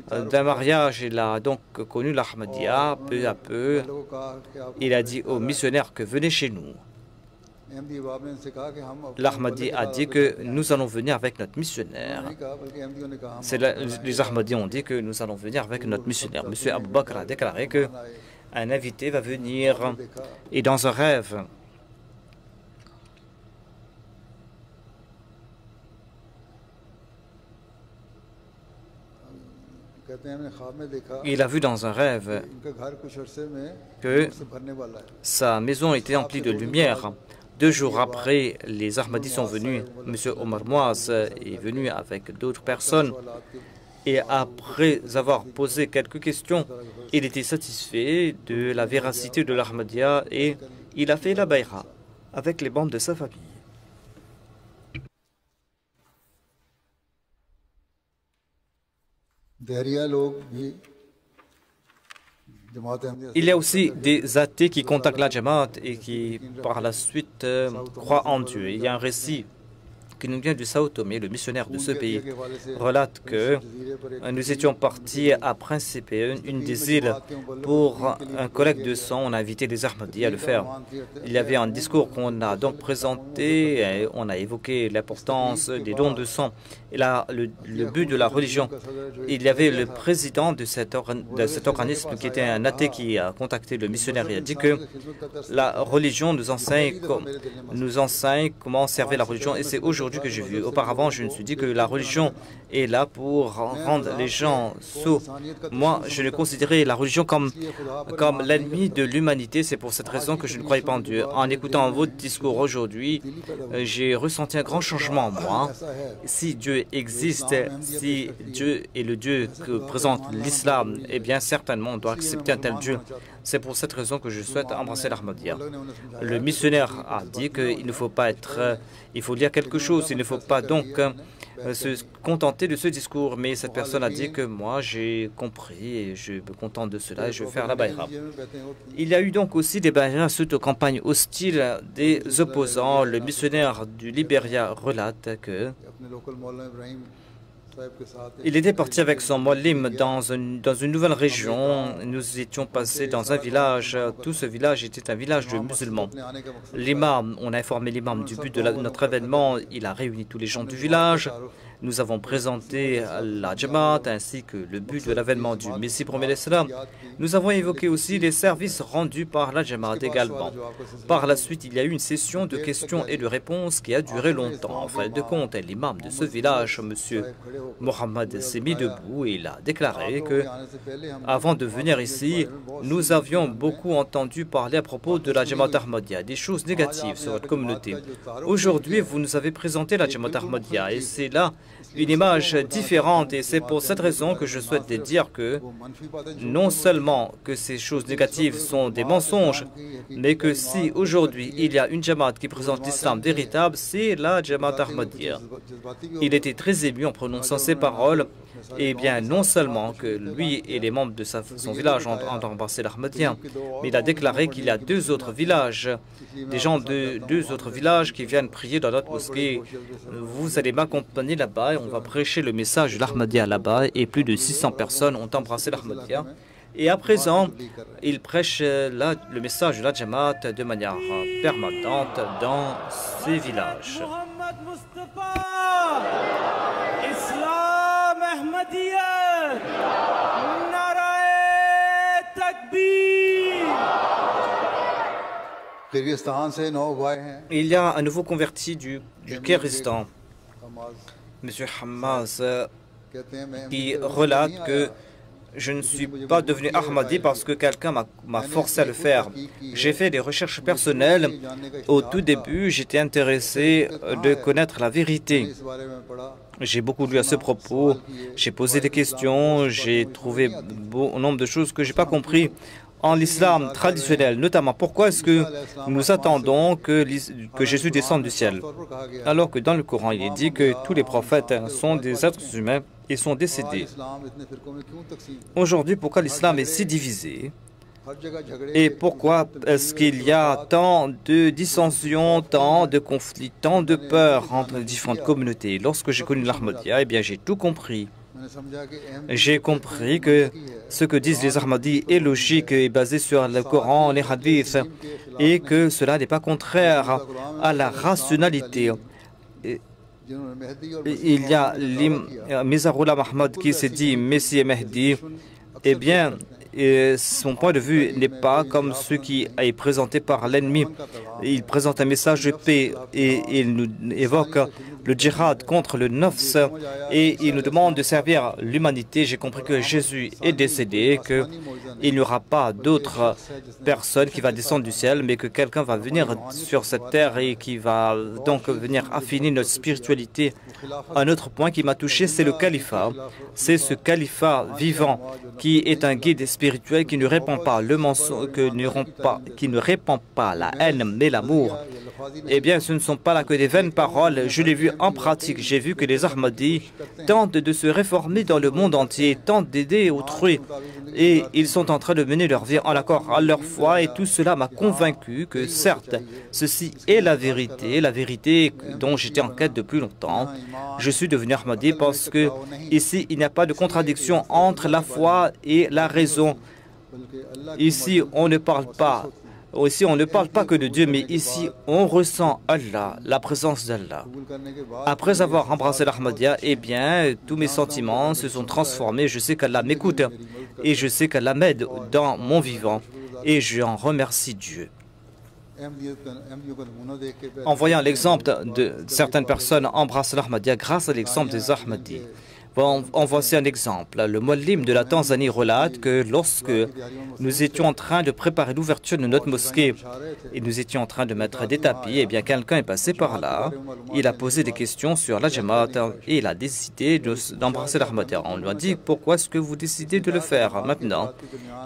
d'un mariage. Il a donc connu l'Ahmadiyya peu à peu. Il a dit aux missionnaires que venez chez nous. L'Ahmadi a dit que nous allons venir avec notre missionnaire. Les Ahmadis ont dit que nous allons venir avec notre missionnaire. M. Abou Bakr a déclaré qu'un invité va venir et dans un rêve, il a vu dans un rêve que sa maison était emplie de lumière. 2 jours après, les Ahmadis sont venus. M. Omar Moaz est venu avec d'autres personnes. Et après avoir posé quelques questions, il était satisfait de la véracité de l'Ahmadiyya et il a fait la bayra avec les membres de sa famille. Il y a aussi des athées qui contactent la Jamaat et qui, par la suite, croient en Dieu. Il y a un récit qui nous vient du Sao Tomé, le missionnaire de ce pays, relate que nous étions partis à Principe, une des îles, pour un collecte de sang. On a invité les Ahmadis à le faire. Il y avait un discours qu'on a donc présenté, et on a évoqué l'importance des dons de sang et le but de la religion. Il y avait le président de cet organisme qui était un athée qui a contacté le missionnaire et a dit que la religion nous enseigne comment servir la religion et c'est aujourd'hui que j'ai vu. Auparavant, je me suis dit que la religion est là pour rendre les gens sourds. Moi, je ne considérais la religion comme l'ennemi de l'humanité. C'est pour cette raison que je ne croyais pas en Dieu. En écoutant votre discours aujourd'hui, j'ai ressenti un grand changement en moi. Si Dieu existe, si Dieu est le Dieu que présente l'islam, eh bien certainement on doit accepter un tel Dieu. C'est pour cette raison que je souhaite embrasser l'Ahmadiyya. Le missionnaire a dit qu'il ne faut pas être... il faut dire quelque chose chose. Il ne faut pas donc se contenter de ce discours. Mais cette personne a dit que moi, j'ai compris et je me contente de cela et je vais faire la bayra. Il y a eu donc aussi des bayras suite aux campagnes hostiles des opposants. Le missionnaire du Libéria relate que il était parti avec son Molim dans une nouvelle région. Nous étions passés dans un village. Tout ce village était un village de musulmans. L'imam, on a informé l'imam du but de notre événement. Il a réuni tous les gens du village. Nous avons présenté la Jamaat ainsi que le but de l'avènement du Messie premier l'Islam. Nous avons évoqué aussi les services rendus par la Jamaat également. Par la suite, il y a eu une session de questions et de réponses qui a duré longtemps. En fin de compte, l'imam de ce village, M. Mohamed, s'est mis debout et il a déclaré que, avant de venir ici, nous avions beaucoup entendu parler à propos de la Jamaat Ahmadiyya, des choses négatives sur votre communauté. Aujourd'hui, vous nous avez présenté la Jamaat Ahmadiyya et c'est là une image différente et c'est pour cette raison que je souhaite dire que non seulement que ces choses négatives sont des mensonges, mais que si aujourd'hui il y a une Jamaat qui présente l'islam véritable, c'est la Jamaat Ahmadiyya. Il était très ému en prononçant ces paroles. Et bien, non seulement que lui et les membres de son village ont embrassé l'Ahmadiyya, mais il a déclaré qu'il y a deux autres villages, des gens de deux autres villages qui viennent prier dans notre mosquée. Vous allez m'accompagner là-bas et on va prêcher le message de l'Ahmadiyya là-bas. Et plus de 600 personnes ont embrassé l'Ahmadiyya. Et à présent, il prêche le message de la Jamaat de manière permanente dans ces villages. Il y a un nouveau converti du Kyrgyzstan, M. Hammaz, qui relate que je ne suis pas devenu Ahmadi parce que quelqu'un m'a forcé à le faire. J'ai fait des recherches personnelles. Au tout début, j'étais intéressé de connaître la vérité. J'ai beaucoup lu à ce propos. J'ai posé des questions. J'ai trouvé bon nombre de choses que je n'ai pas compris. En l'islam traditionnel, notamment, pourquoi est-ce que nous attendons que Jésus descende du ciel? Alors que dans le Coran, il est dit que tous les prophètes sont des êtres humains et sont décédés. Aujourd'hui, pourquoi l'islam est si divisé? Et pourquoi est-ce qu'il y a tant de dissensions, tant de conflits, tant de peurs entre les différentes communautés? Lorsque j'ai connu l'Ahmadiyya, eh bien, j'ai tout compris. J'ai compris que ce que disent les Ahmadis est logique et basé sur le Coran, les hadiths, et que cela n'est pas contraire à la rationalité. Il y a Mizarullah Mahmoud qui s'est dit Messie et Mehdi. Eh bien, son point de vue n'est pas comme ce qui est présenté par l'ennemi. Il présente un message de paix et il nous évoque le djihad contre le nafs et il nous demande de servir l'humanité. J'ai compris que Jésus est décédé, qu'il n'y aura pas d'autre personne qui va descendre du ciel, mais que quelqu'un va venir sur cette terre et qui va donc venir affiner notre spiritualité. Un autre point qui m'a touché, c'est le califat. C'est ce califat vivant qui est un guide spirituel qui ne répand pas le mensonge, qui ne répand pas la haine mais l'amour. Eh bien, ce ne sont pas là que des vaines paroles. Je l'ai vu en pratique. J'ai vu que les Ahmadis tentent de se réformer dans le monde entier, tentent d'aider autrui. Et ils sont en train de mener leur vie en accord à leur foi. Et tout cela m'a convaincu que, certes, ceci est la vérité dont j'étais en quête depuis longtemps. Je suis devenu Ahmadi parce que ici, il n'y a pas de contradiction entre la foi et la raison. Ici, on ne parle pas. Ici, on ne parle pas que de Dieu, mais ici, on ressent Allah, la présence d'Allah. Après avoir embrassé l'Ahmadiyya, eh bien, tous mes sentiments se sont transformés. Je sais qu'Allah m'écoute et je sais qu'Allah m'aide dans mon vivant et j'en remercie Dieu. En voyant l'exemple de certaines personnes embrasser l'Ahmadiyya grâce à l'exemple des Ahmadis. Bon, en voici un exemple. Le Muallim de la Tanzanie relate que lorsque nous étions en train de préparer l'ouverture de notre mosquée et nous étions en train de mettre des tapis, eh bien quelqu'un est passé par là, il a posé des questions sur la Jamaat et il a décidé d'embrasser l'Ahmadiyya. On lui a dit pourquoi est-ce que vous décidez de le faire maintenant?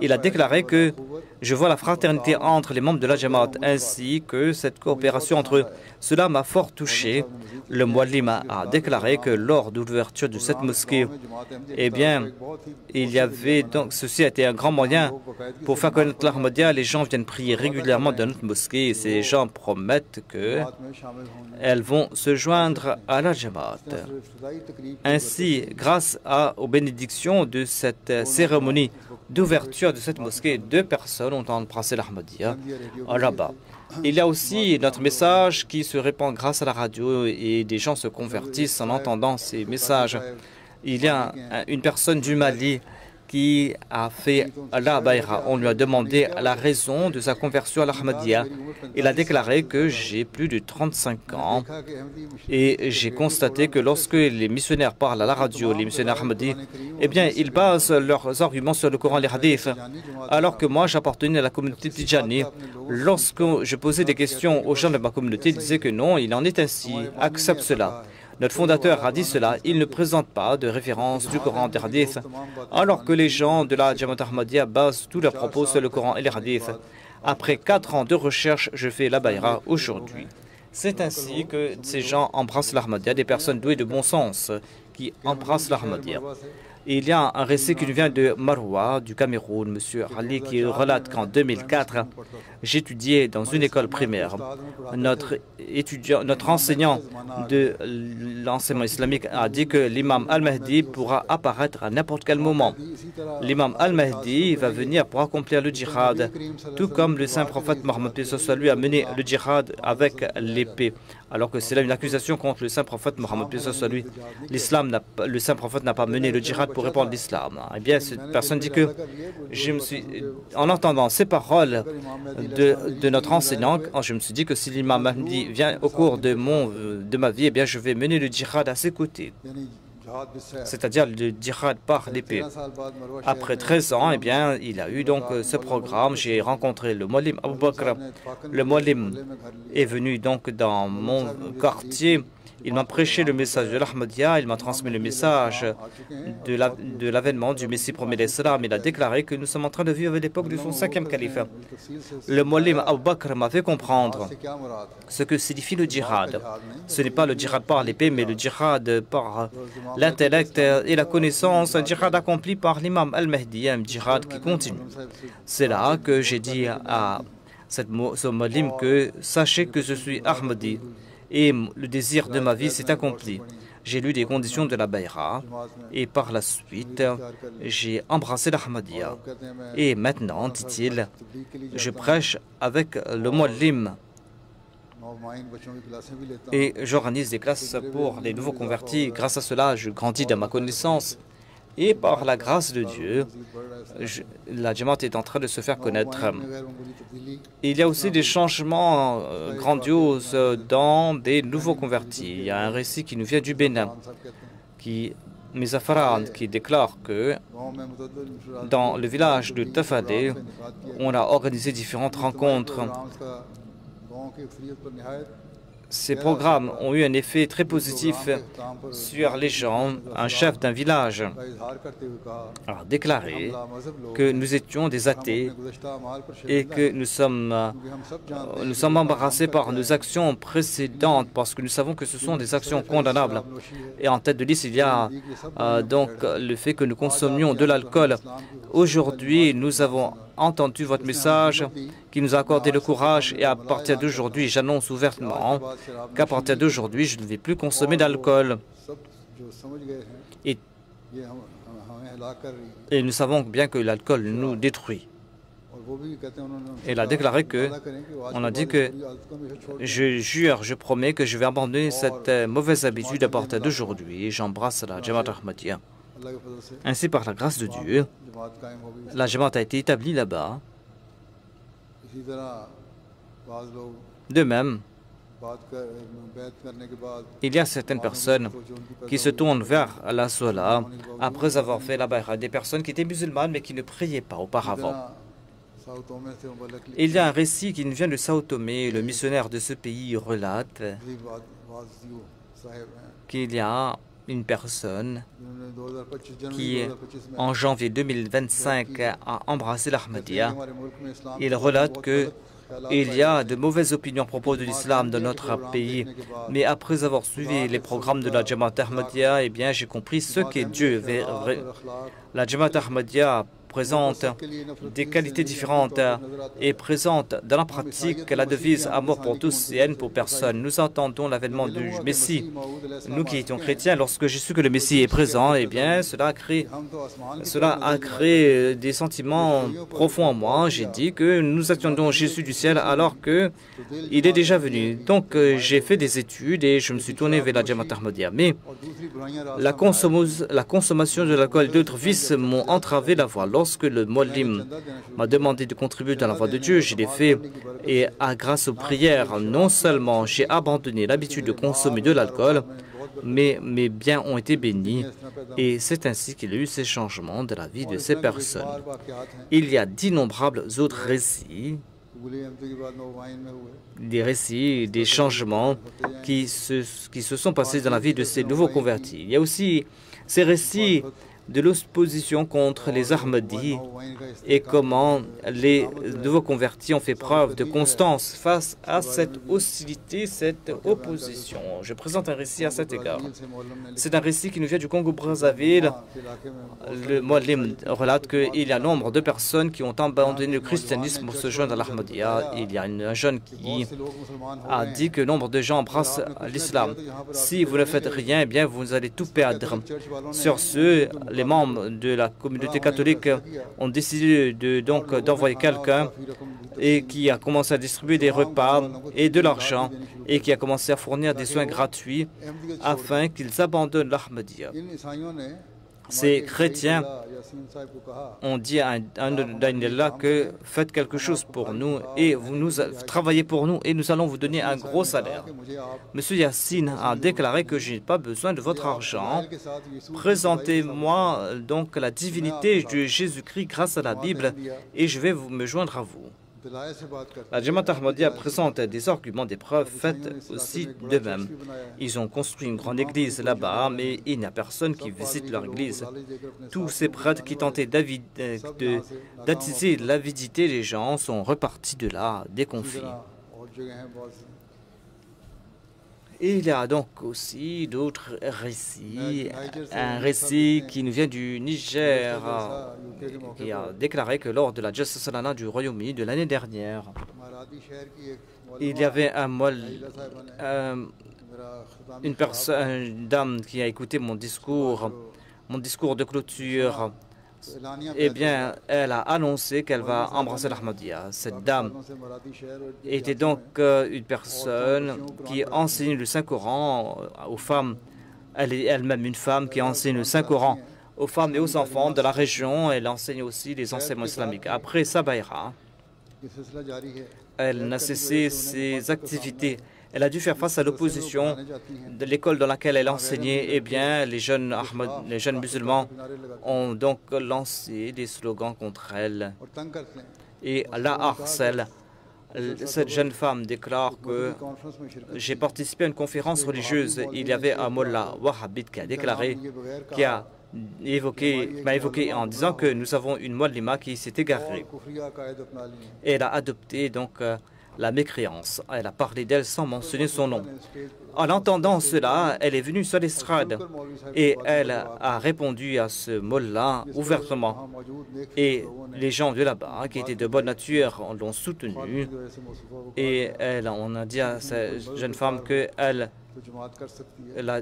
Il a déclaré que Je vois la fraternité entre les membres de la Jamaat ainsi que cette coopération entre eux. Cela m'a fort touché. Le Muallim a déclaré que lors de l'ouverture de cette mosquée, eh bien, il y avait donc, ceci a été un grand moyen pour faire connaître l'Ahmadiyya. Les gens viennent prier régulièrement dans notre mosquée et ces gens promettent qu'elles vont se joindre à la Jamaat. Ainsi, grâce aux bénédictions de cette cérémonie d'ouverture de cette mosquée, 2 personnes ont embrassé l'Ahmadiyya là-bas. Il y a aussi notre message qui se répand grâce à la radio et des gens se convertissent en entendant ces messages. Il y a une personne du Mali qui a fait la Bayra. On lui a demandé la raison de sa conversion à l'Ahmadiyya. Il a déclaré que j'ai plus de 35 ans et j'ai constaté que lorsque les missionnaires parlent à la radio, les missionnaires Ahmadis, eh bien, ils basent leurs arguments sur le Coran et les hadiths. Alors que moi, j'appartenais à la communauté Tijani. Lorsque je posais des questions aux gens de ma communauté, ils disaient que non, il en est ainsi, accepte cela. Notre fondateur a dit cela, il ne présente pas de référence du Coran et des hadiths, alors que les gens de la Jamaat Ahmadiyya basent tous leurs propos sur le Coran et les hadiths. Après 4 ans de recherche, je fais la Bayra aujourd'hui. C'est ainsi que ces gens embrassent l'Ahmadiyya, des personnes douées de bon sens qui embrassent l'Ahmadiyya. Il y a un récit qui nous vient de Marwa, du Cameroun, M. Ali, qui relate qu'en 2004, j'étudiais dans une école primaire. Notre enseignant de l'enseignement islamique a dit que l'imam Al-Mahdi pourra apparaître à n'importe quel moment. L'imam Al-Mahdi va venir pour accomplir le djihad, tout comme le saint prophète Mohammed lui a mené le djihad avec l'épée. Alors que c'est là une accusation contre le saint prophète Mohammed lui. Le saint prophète n'a pas mené le djihad pour répandre l'islam. Eh bien, cette personne dit que en entendant ces paroles de notre enseignant, je me suis dit que si l'imam Mahdi vient au cours de ma vie, eh bien, je vais mener le djihad à ses côtés, c'est-à-dire le djihad par l'épée. Après 13 ans, eh bien, il a eu donc ce programme. J'ai rencontré le Muallim Abu Bakr. Le Muallim est venu donc dans mon quartier. Il m'a prêché le message de l'Ahmadiyya, il m'a transmis le message de l'avènement du Messie premier d'Islam. Il a déclaré que nous sommes en train de vivre l'époque de son 5e calife. Le Muallim Abu Bakr m'a fait comprendre ce que signifie le djihad. Ce n'est pas le djihad par l'épée, mais le djihad par l'intellect et la connaissance, un djihad accompli par l'imam Al-Mahdi, un djihad qui continue. C'est là que j'ai dit à ce Muallim que sachez que je suis Ahmadi. Et le désir de ma vie s'est accompli. J'ai lu des conditions de la Bayra et par la suite, j'ai embrassé l'Ahmadiyya. Et maintenant, dit-il, je prêche avec le Muallim et j'organise des classes pour les nouveaux convertis. Grâce à cela, je grandis dans ma connaissance. Et par la grâce de Dieu, la Jamaat est en train de se faire connaître. Il y a aussi des changements grandioses dans des nouveaux convertis. Il y a un récit qui nous vient du Bénin, Mizafaran, qui déclare que dans le village de Tafadé, on a organisé différentes rencontres. Ces programmes ont eu un effet très positif sur les gens. Un chef d'un village a déclaré que nous étions des athées et que nous sommes embarrassés par nos actions précédentes parce que nous savons que ce sont des actions condamnables. Et en tête de liste, il y a donc le fait que nous consommions de l'alcool. Aujourd'hui, nous avons entendu votre message qui nous a accordé le courage et à partir d'aujourd'hui, j'annonce ouvertement qu'à partir d'aujourd'hui, je ne vais plus consommer d'alcool. Et nous savons bien que l'alcool nous détruit. Il a déclaré on a dit que je jure, je promets que je vais abandonner cette mauvaise habitude à partir d'aujourd'hui. J'embrasse la Jamaat Ahmadiyya. Ainsi, par la grâce de Dieu, la Jamaat a été établie là-bas. De même, il y a certaines personnes qui se tournent vers la Sola après avoir fait la Bayra, des personnes qui étaient musulmanes mais qui ne priaient pas auparavant. Il y a un récit qui nous vient de Sao Tomé. Le missionnaire de ce pays relate qu'il y a une personne qui, en janvier 2025, a embrassé l'Ahmadiyya. Il relate qu'il y a de mauvaises opinions à propos de l'islam dans notre pays, mais après avoir suivi les programmes de la Jamaat Ahmadiyya, eh bien, j'ai compris ce qu'est Dieu. La Jamaat Ahmadiyya présente des qualités différentes et présente dans la pratique la devise « Amour pour tous et haine pour personne ». Nous entendons l'avènement du Messie. Nous qui étions chrétiens, lorsque j'ai su que le Messie est présent, eh bien, cela a créé des sentiments profonds en moi. J'ai dit que nous attendons Jésus du ciel alors qu'il est déjà venu. Donc, j'ai fait des études et je me suis tourné vers la Jamaat Ahmadiyya. Mais la consommation de l'alcool et d'autres vices m'ont entravé la voie. Lorsque le Mollim m'a demandé de contribuer dans la voie de Dieu, je l'ai fait. Et grâce aux prières, non seulement j'ai abandonné l'habitude de consommer de l'alcool, mais mes biens ont été bénis. Et c'est ainsi qu'il y a eu ces changements de la vie de ces personnes. Il y a d'innombrables autres récits, des changements qui se sont passés dans la vie de ces nouveaux convertis. Il y a aussi ces récits de l'opposition contre les Ahmadis et comment les nouveaux convertis ont fait preuve de constance face à cette hostilité, cette opposition. Je présente un récit à cet égard. C'est un récit qui nous vient du Congo-Brazzaville. Le Mollim relate qu'il y a nombre de personnes qui ont abandonné le christianisme pour se joindre à l'Ahmadiyya. Il y a un jeune qui a dit que nombre de gens embrassent l'islam. Si vous ne faites rien, eh bien vous allez tout perdre. Sur ce, les membres de la communauté catholique ont décidé d'envoyer quelqu'un et qui a commencé à distribuer des repas et de l'argent et qui a commencé à fournir des soins gratuits afin qu'ils abandonnent l'Ahmadiyya. Ces chrétiens ont dit à Daniela que faites quelque chose pour nous et vous travaillez pour nous et nous allons vous donner un gros salaire. Monsieur Yassine a déclaré que je n'ai pas besoin de votre argent. Présentez-moi donc la divinité de Jésus-Christ grâce à la Bible et je vais me joindre à vous. La Jamaat Ahmadiyya présente des arguments, des preuves faites aussi d'eux-mêmes. Ils ont construit une grande église là-bas, mais il n'y a personne qui visite leur église. Tous ces prêtres qui tentaient d'attiser l'avidité des gens sont repartis de là, déconfits. Et il y a donc aussi d'autres récits. Un récit qui nous vient du Niger, qui a déclaré que lors de la Jalsa Salana du Royaume-Uni de l'année dernière, il y avait une dame qui a écouté mon discours de clôture. Eh bien, elle a annoncé qu'elle va embrasser l'Ahmadiyya. Cette dame était donc une personne qui enseigne le Saint-Coran aux femmes. Elle est elle-même une femme qui enseigne le Saint-Coran aux femmes et aux enfants de la région. Elle enseigne aussi les enseignements islamiques. Après Sabaïra, elle n'a cessé ses activités. Elle a dû faire face à l'opposition de l'école dans laquelle elle enseignait. Eh bien, les jeunes musulmans ont donc lancé des slogans contre elle et la harcèlent. Cette jeune femme déclare que j'ai participé à une conférence religieuse. Il y avait un mullah wahhabite qui a déclaré, m'a évoqué en disant que nous avons une muallima qui s'est égarée. Et elle a adopté donc la mécréance. Elle a parlé d'elle sans mentionner son nom. En entendant cela, elle est venue sur l'estrade et elle a répondu à ce mot-là ouvertement. Et les gens de là-bas, qui étaient de bonne nature, l'ont soutenue. Et on a dit à cette jeune femme que la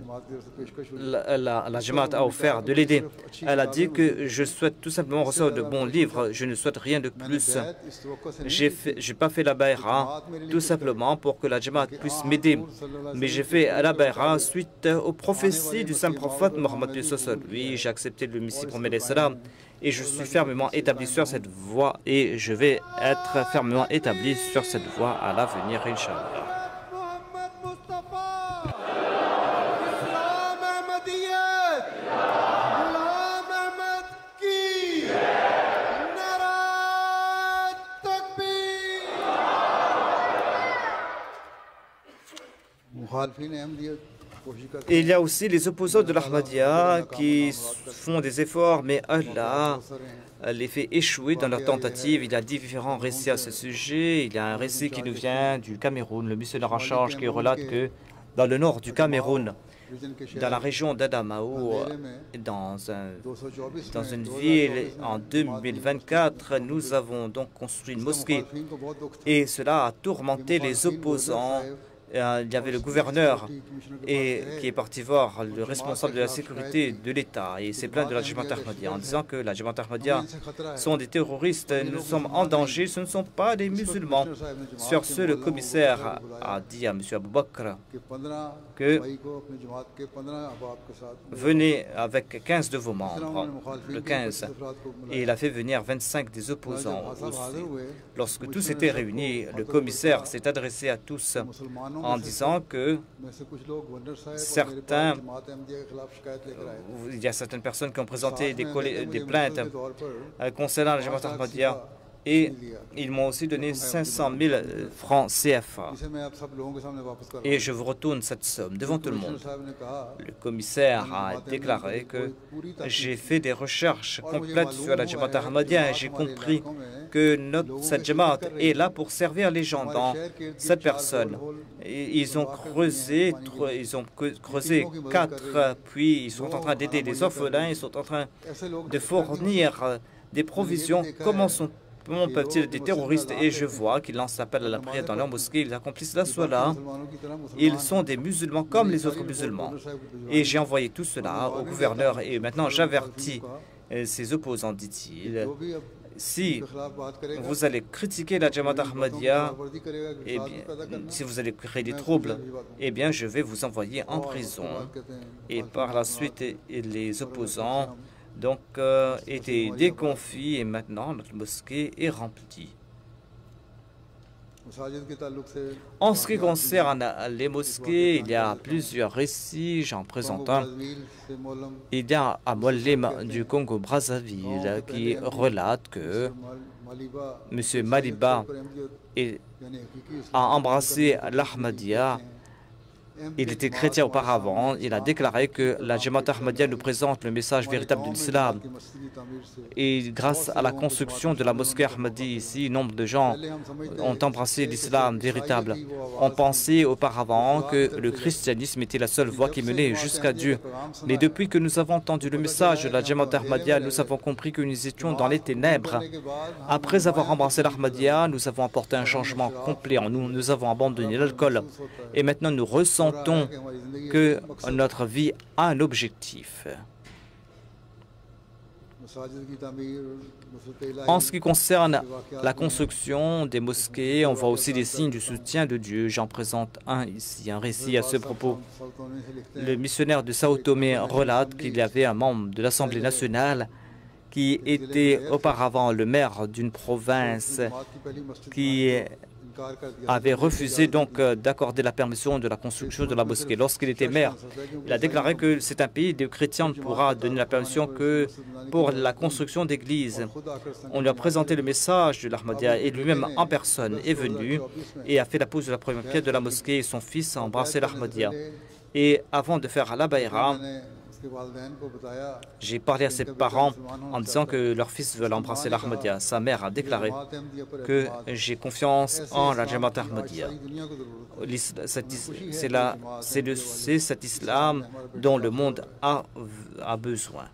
Jamaat a offert de l'aider. Elle a dit que je souhaite tout simplement recevoir de bons livres, je ne souhaite rien de plus. Je n'ai pas fait la bayra tout simplement pour que la Jamaat puisse m'aider, mais j'ai fait la bayra suite aux prophéties du saint prophète Mohammed. Oui, j'ai accepté le Messie promet l'Islam et je suis fermement établi sur cette voie et je vais être fermement établi sur cette voie à l'avenir, Inch'Allah. Et il y a aussi les opposants de l'Ahmadiyya qui font des efforts, mais Allah les fait échouer dans leur tentative. Il y a différents récits à ce sujet. Il y a un récit qui nous vient du Cameroun, le missionnaire en charge qui relate que dans le nord du Cameroun, dans la région d'Adamaou, dans une ville, en 2024, nous avons donc construit une mosquée. Et cela a tourmenté les opposants. Il y avait le gouverneur qui est parti voir le responsable de la sécurité de l'État et s'est plaint de la Jamaat Ahmadiyya en disant que la Jamaat Ahmadiyya sont des terroristes, nous sommes en danger, ce ne sont pas des musulmans. Sur ce, le commissaire a dit à M. Abou Bakr que venez avec 15 de vos membres, le 15, et il a fait venir 25 des opposants aussi. Lorsque tous étaient réunis, le commissaire s'est adressé à tous en disant que il y a certaines personnes qui ont présenté des plaintes concernant la Jamaat Ahmadiyya et ils m'ont aussi donné 500 000 francs CFA. Et je vous retourne cette somme devant tout le monde. Le commissaire a déclaré que j'ai fait des recherches complètes sur la Jamaat Ahmadiyya et j'ai compris que cette Jamaat est là pour servir les gens dans cette personne. Ils ont creusé 4 puits, ils sont en train d'aider les orphelins, ils sont en train de fournir des provisions. Comment peuvent-ils être des terroristes? Et je vois qu'ils lancent l'appel à la prière dans leur mosquée, ils accomplissent la Salah. Ils sont des musulmans comme les autres musulmans. Et j'ai envoyé tout cela au gouverneur et maintenant j'avertis ses opposants, dit-il. Si vous allez critiquer la Jamaat Ahmadiyya, si vous allez créer des troubles, eh bien je vais vous envoyer en prison. Et par la suite, les opposants donc étaient déconfits et maintenant notre mosquée est remplie. En ce qui concerne les mosquées, il y a plusieurs récits, j'en présente un. Il y a un Mouallim du Congo-Brazzaville qui relate que M. Maliba a embrassé l'Ahmadiyya. Il était chrétien auparavant. Il a déclaré que la Jamaat Ahmadiyya nous présente le message véritable de l'islam. Et grâce à la construction de la mosquée Ahmadi ici, nombre de gens ont embrassé l'islam véritable. On pensait auparavant que le christianisme était la seule voie qui menait jusqu'à Dieu. Mais depuis que nous avons entendu le message de la Jamaat Ahmadiyya, nous avons compris que nous étions dans les ténèbres. Après avoir embrassé l'Ahmadiyya, nous avons apporté un changement complet en nous. Nous avons abandonné l'alcool. Et maintenant, nous ressentons que notre vie a un objectif. En ce qui concerne la construction des mosquées, on voit aussi des signes du soutien de Dieu. J'en présente un ici, un récit à ce propos. Le missionnaire de Sao Tomé relate qu'il y avait un membre de l'Assemblée nationale qui était auparavant le maire d'une province qui avait refusé donc d'accorder la permission de la construction de la mosquée. Lorsqu'il était maire, il a déclaré que c'est un pays de chrétiens ne pourra donner la permission que pour la construction d'églises. On lui a présenté le message de l'Ahmadiyya et lui-même en personne est venu et a fait la pose de la première pierre de la mosquée et son fils a embrassé l'Ahmadiyya. Et avant de faire la bayra, j'ai parlé à ses parents en disant que leur fils veut embrasser l'Ahmadiyya. Sa mère a déclaré que j'ai confiance en la Jamaat Ahmadiyya. C'est cet islam dont le monde a besoin.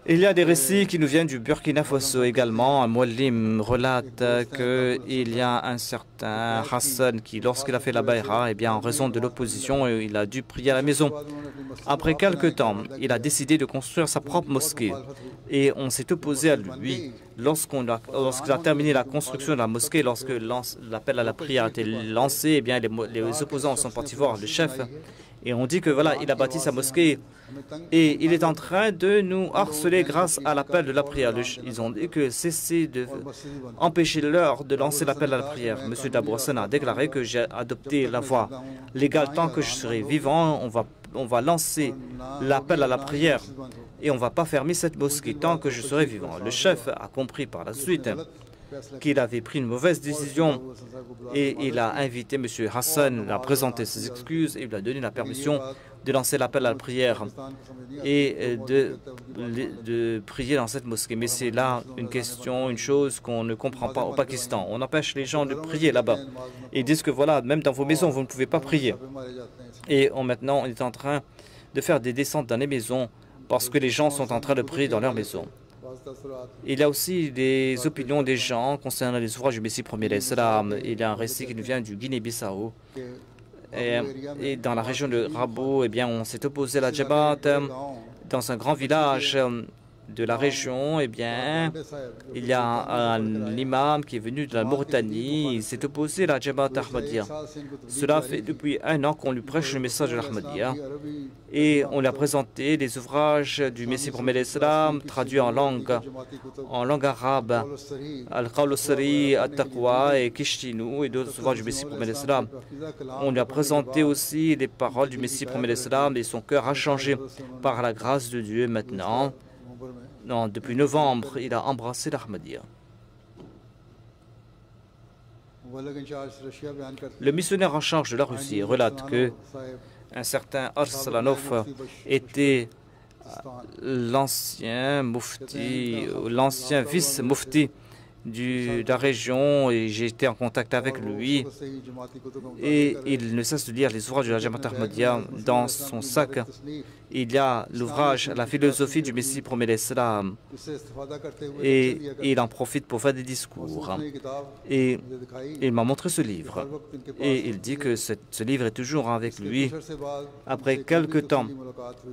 Il y a des récits qui nous viennent du Burkina Faso également. Un Mouallim relate qu'il y a un certain Hassan qui, lorsqu'il a fait la bayra, eh bien, en raison de l'opposition, il a dû prier à la maison. Après quelques temps, il a décidé de construire sa propre mosquée. Et on s'est opposé à lui. Lorsqu'il a terminé la construction de la mosquée, lorsque l'appel à la prière a été lancé, eh bien, les opposants sont partis voir le chef. Et on dit que voilà, il a bâti sa mosquée et il est en train de nous harceler grâce à l'appel de la prière. Ils ont dit que cessez de empêcher l'heure de lancer l'appel à la prière. M. Dabou Hassan a déclaré que j'ai adopté la voie légale tant que je serai vivant. On va lancer l'appel à la prière et on ne va pas fermer cette mosquée tant que je serai vivant. Le chef a compris par la suite qu'il avait pris une mauvaise décision et il a invité M. Hassan à présenter ses excuses et il lui a donné la permission de lancer l'appel à la prière et de prier dans cette mosquée. Mais c'est là une question, une chose qu'on ne comprend pas au Pakistan. On empêche les gens de prier là-bas. Ils disent que voilà, même dans vos maisons, vous ne pouvez pas prier. Et maintenant, on est en train de faire des descentes dans les maisons parce que les gens sont en train de prier dans leurs maisons. Il y a aussi des opinions des gens concernant les ouvrages du Messie premier l'Islam. Il y a un récit qui nous vient du Guinée-Bissau. Et dans la région de Rabo, eh bien, on s'est opposé à la Jamaat. Dans un grand village de la région, eh bien, il y a un imam qui est venu de la Mauritanie. Il s'est opposé à la Jamaat Ahmadiyya. Cela fait depuis 1 an qu'on lui prêche le message de l'Ahmadiyya. Et on lui a présenté des ouvrages du Messie premier l'Islam traduits en langue arabe, Al-Qawl al-Sari, Al-Taqwa et Kishtinu et d'autres ouvrages du Messie premier l'Islam. On lui a présenté aussi les paroles du Messie premier l'Islam et son cœur a changé par la grâce de Dieu maintenant. Non, depuis novembre, il a embrassé l'Ahmadiyya. Le missionnaire en charge de la Russie relate que un certain Arslanov était l'ancien mufti, l'ancien vice-mufti de la région et j'ai été en contact avec lui et il ne cesse de lire les ouvrages de la Jamaat Ahmadiyya. Dans son sac, il y a l'ouvrage La philosophie du Messie premier l'Islam et il en profite pour faire des discours. Et il m'a montré ce livre et il dit que ce livre est toujours avec lui. Après quelques temps,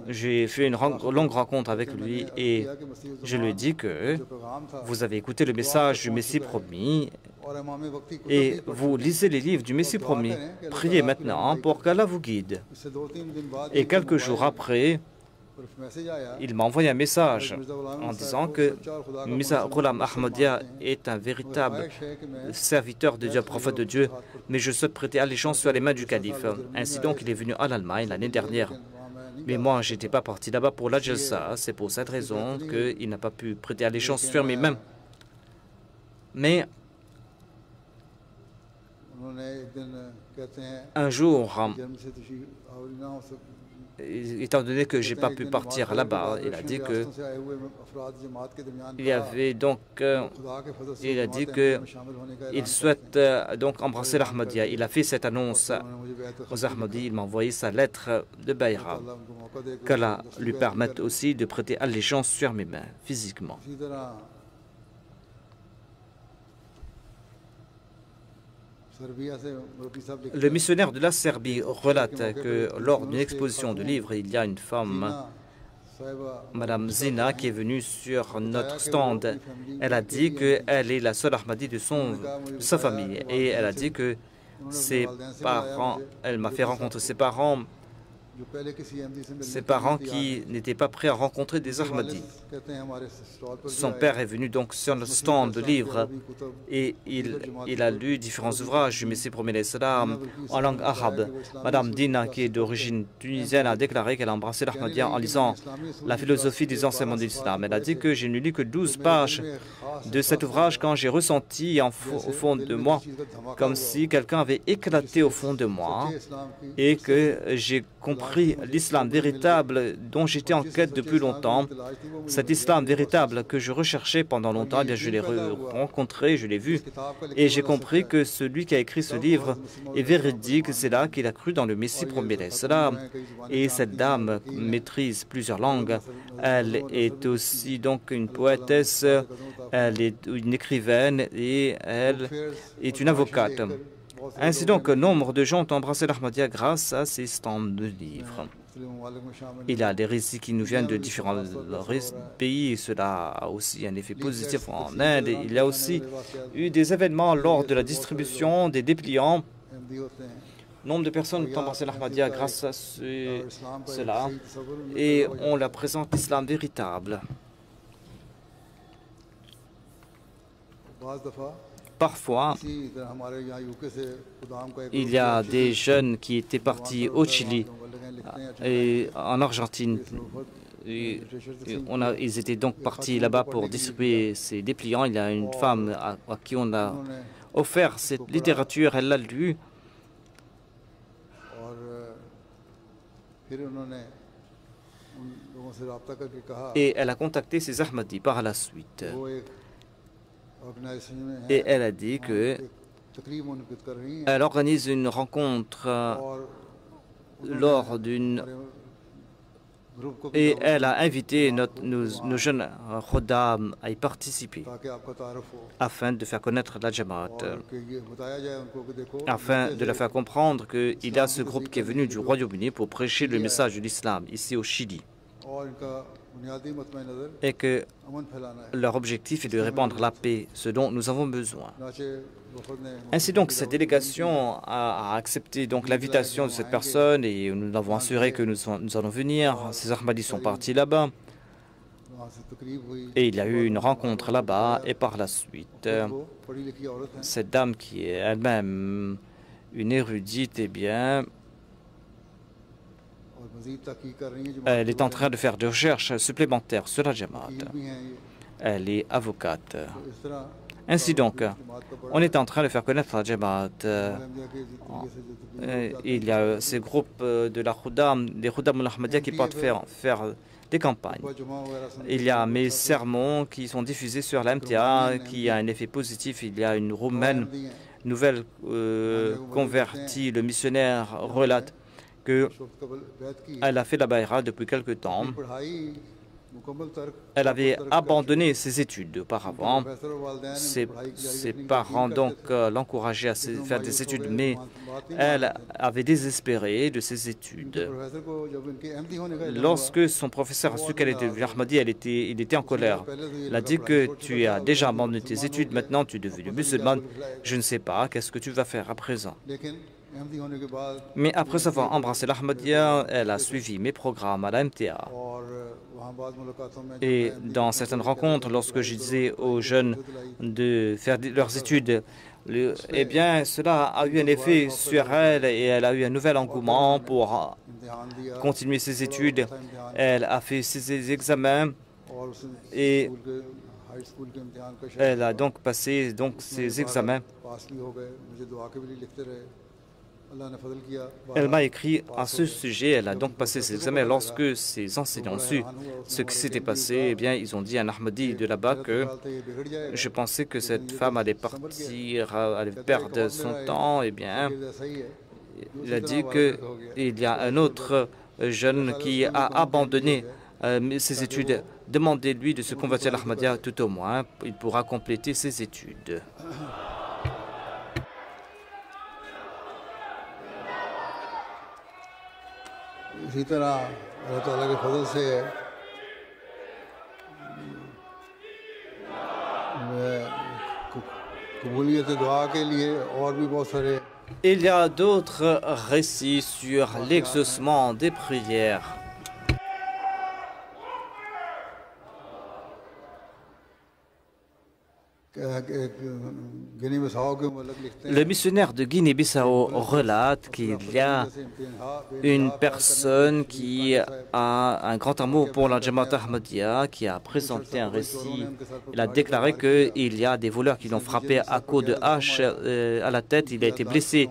j'ai fait une longue rencontre avec lui et je lui ai dit que vous avez écouté le message du Messie promis et vous lisez les livres du Messie promis. Priez maintenant pour qu'Allah vous guide. Et quelques jours après, il m'a envoyé un message en disant que Mirza Ghulam Ahmadiyya est un véritable serviteur de Dieu, prophète de Dieu, mais je souhaite prêter allégeance sur les mains du calife. Ainsi donc, il est venu à l'Allemagne l'année dernière. Mais moi, je n'étais pas parti là-bas pour la Jalsa. C'est pour cette raison qu'il n'a pas pu prêter allégeance sur mes mains. Mais un jour, étant donné que je n'ai pas pu partir là-bas, il a dit que il souhaite donc embrasser l'Ahmadiyya. Il a fait cette annonce aux Ahmadis. Il m'a envoyé sa lettre de Bayra. Qu'Allah lui permette aussi de prêter allégeance sur mes mains, physiquement. Le missionnaire de la Serbie relate que lors d'une exposition de livres, il y a une femme, Madame Zina, qui est venue sur notre stand. Elle a dit qu'elle est la seule Ahmadi de sa famille. Et elle a dit que ses parents, elle m'a fait rencontrer ses parents qui n'étaient pas prêts à rencontrer des Ahmadis. Son père est venu donc sur notre stand de livres et il a lu différents ouvrages du Messie premier l'Islam en langue arabe. Madame Dina, qui est d'origine tunisienne, a déclaré qu'elle a embrassé l'Ahmadiyya en lisant la philosophie des enseignements de l'Islam. Elle a dit que je ne lis que 12 pages de cet ouvrage quand j'ai ressenti au fond de moi comme si quelqu'un avait éclaté au fond de moi et que j'ai compris l'islam véritable dont j'étais en quête depuis longtemps. Cet islam véritable que je recherchais pendant longtemps, eh bien, je l'ai rencontré, je l'ai vu et j'ai compris que celui qui a écrit ce livre est véridique. C'est là qu'il a cru dans le Messie premier l'Islam. Et cette dame maîtrise plusieurs langues. Elle est aussi donc une poétesse, elle est une écrivaine et elle est une avocate. Ainsi donc, nombre de gens ont embrassé l'Ahmadiyya grâce à ces stands de livres. Il y a des récits qui nous viennent de différents pays, cela a aussi un effet positif en Inde. Il y a aussi eu des événements lors de la distribution des dépliants. Nombre de personnes ont embrassé l'Ahmadiyya grâce à cela et on leur présente l'islam véritable. Parfois, il y a des jeunes qui étaient partis au Chili et en Argentine ils étaient donc partis là-bas pour distribuer ces dépliants. Il y a une femme à qui on a offert cette littérature, elle l'a lue. Et elle a contacté ses Ahmadis par la suite. Et elle a dit qu'elle organise une rencontre lors d'une... Et elle a invité nos jeunes Khuddam à y participer afin de faire connaître la Jamaat, afin de leur faire comprendre qu'il y a ce groupe qui est venu du Royaume-Uni pour prêcher le message de l'islam ici au Chili et que leur objectif est de répandre la paix, ce dont nous avons besoin. Ainsi donc, cette délégation a accepté donc l'invitation de cette personne et nous l'avons assuré que nous allons venir. Ces Ahmadis sont partis là-bas et il y a eu une rencontre là-bas et par la suite, cette dame qui est elle-même une érudite, eh bien, elle est en train de faire des recherches supplémentaires sur la Jamaat. Elle est avocate. Ainsi donc, on est en train de faire connaître la Jamaat. Il y a ces groupes de la Khuddam, des Khuddam al-Ahmadiyya qui peuvent faire des campagnes. Il y a mes sermons qui sont diffusés sur la MTA, qui a un effet positif. Il y a une Roumaine nouvelle convertie, le missionnaire relate qu'elle a fait la Bayra depuis quelque temps. Elle avait abandonné ses études auparavant. Ses parents donc l'encourageaient à faire des études, mais elle avait désespéré de ses études. Lorsque son professeur a su qu'elle était devenue Ahmadi, il était en colère. Il a dit que tu as déjà abandonné tes études, maintenant tu es devenue musulmane. Je ne sais pas, qu'est-ce que tu vas faire à présent? Mais après avoir embrassé l'Ahmadiyya, elle a suivi mes programmes à la MTA. Et dans certaines rencontres, lorsque je disais aux jeunes de faire leurs études, eh bien, cela a eu un effet sur elle et elle a eu un nouvel engouement pour continuer ses études. Elle a fait ses examens et elle a donc passé ses examens. Elle m'a écrit à ce sujet, elle a donc passé ses examens. Lorsque ses enseignants ont su ce qui s'était passé, eh bien, ils ont dit à un Ahmadi de là-bas que je pensais que cette femme allait partir, allait perdre son temps. Eh bien, il a dit qu'il y a un autre jeune qui a abandonné ses études. Demandez-lui de se convertir à l'Ahmadiyya tout au moins, il pourra compléter ses études. इसी तरह अल्लाह ताला के फजल से कबूलियत दुआ के लिए और भी बहुत सारे Il y a d'autres récits sur l'exaucement des prières. Le missionnaire de Guinée-Bissau relate qu'il y a une personne qui a un grand amour pour la Jamaat Ahmadiyya, qui a présenté un récit. Il a déclaré qu'il y a des voleurs qui l'ont frappé à coups de hache à la tête. Il a été blessé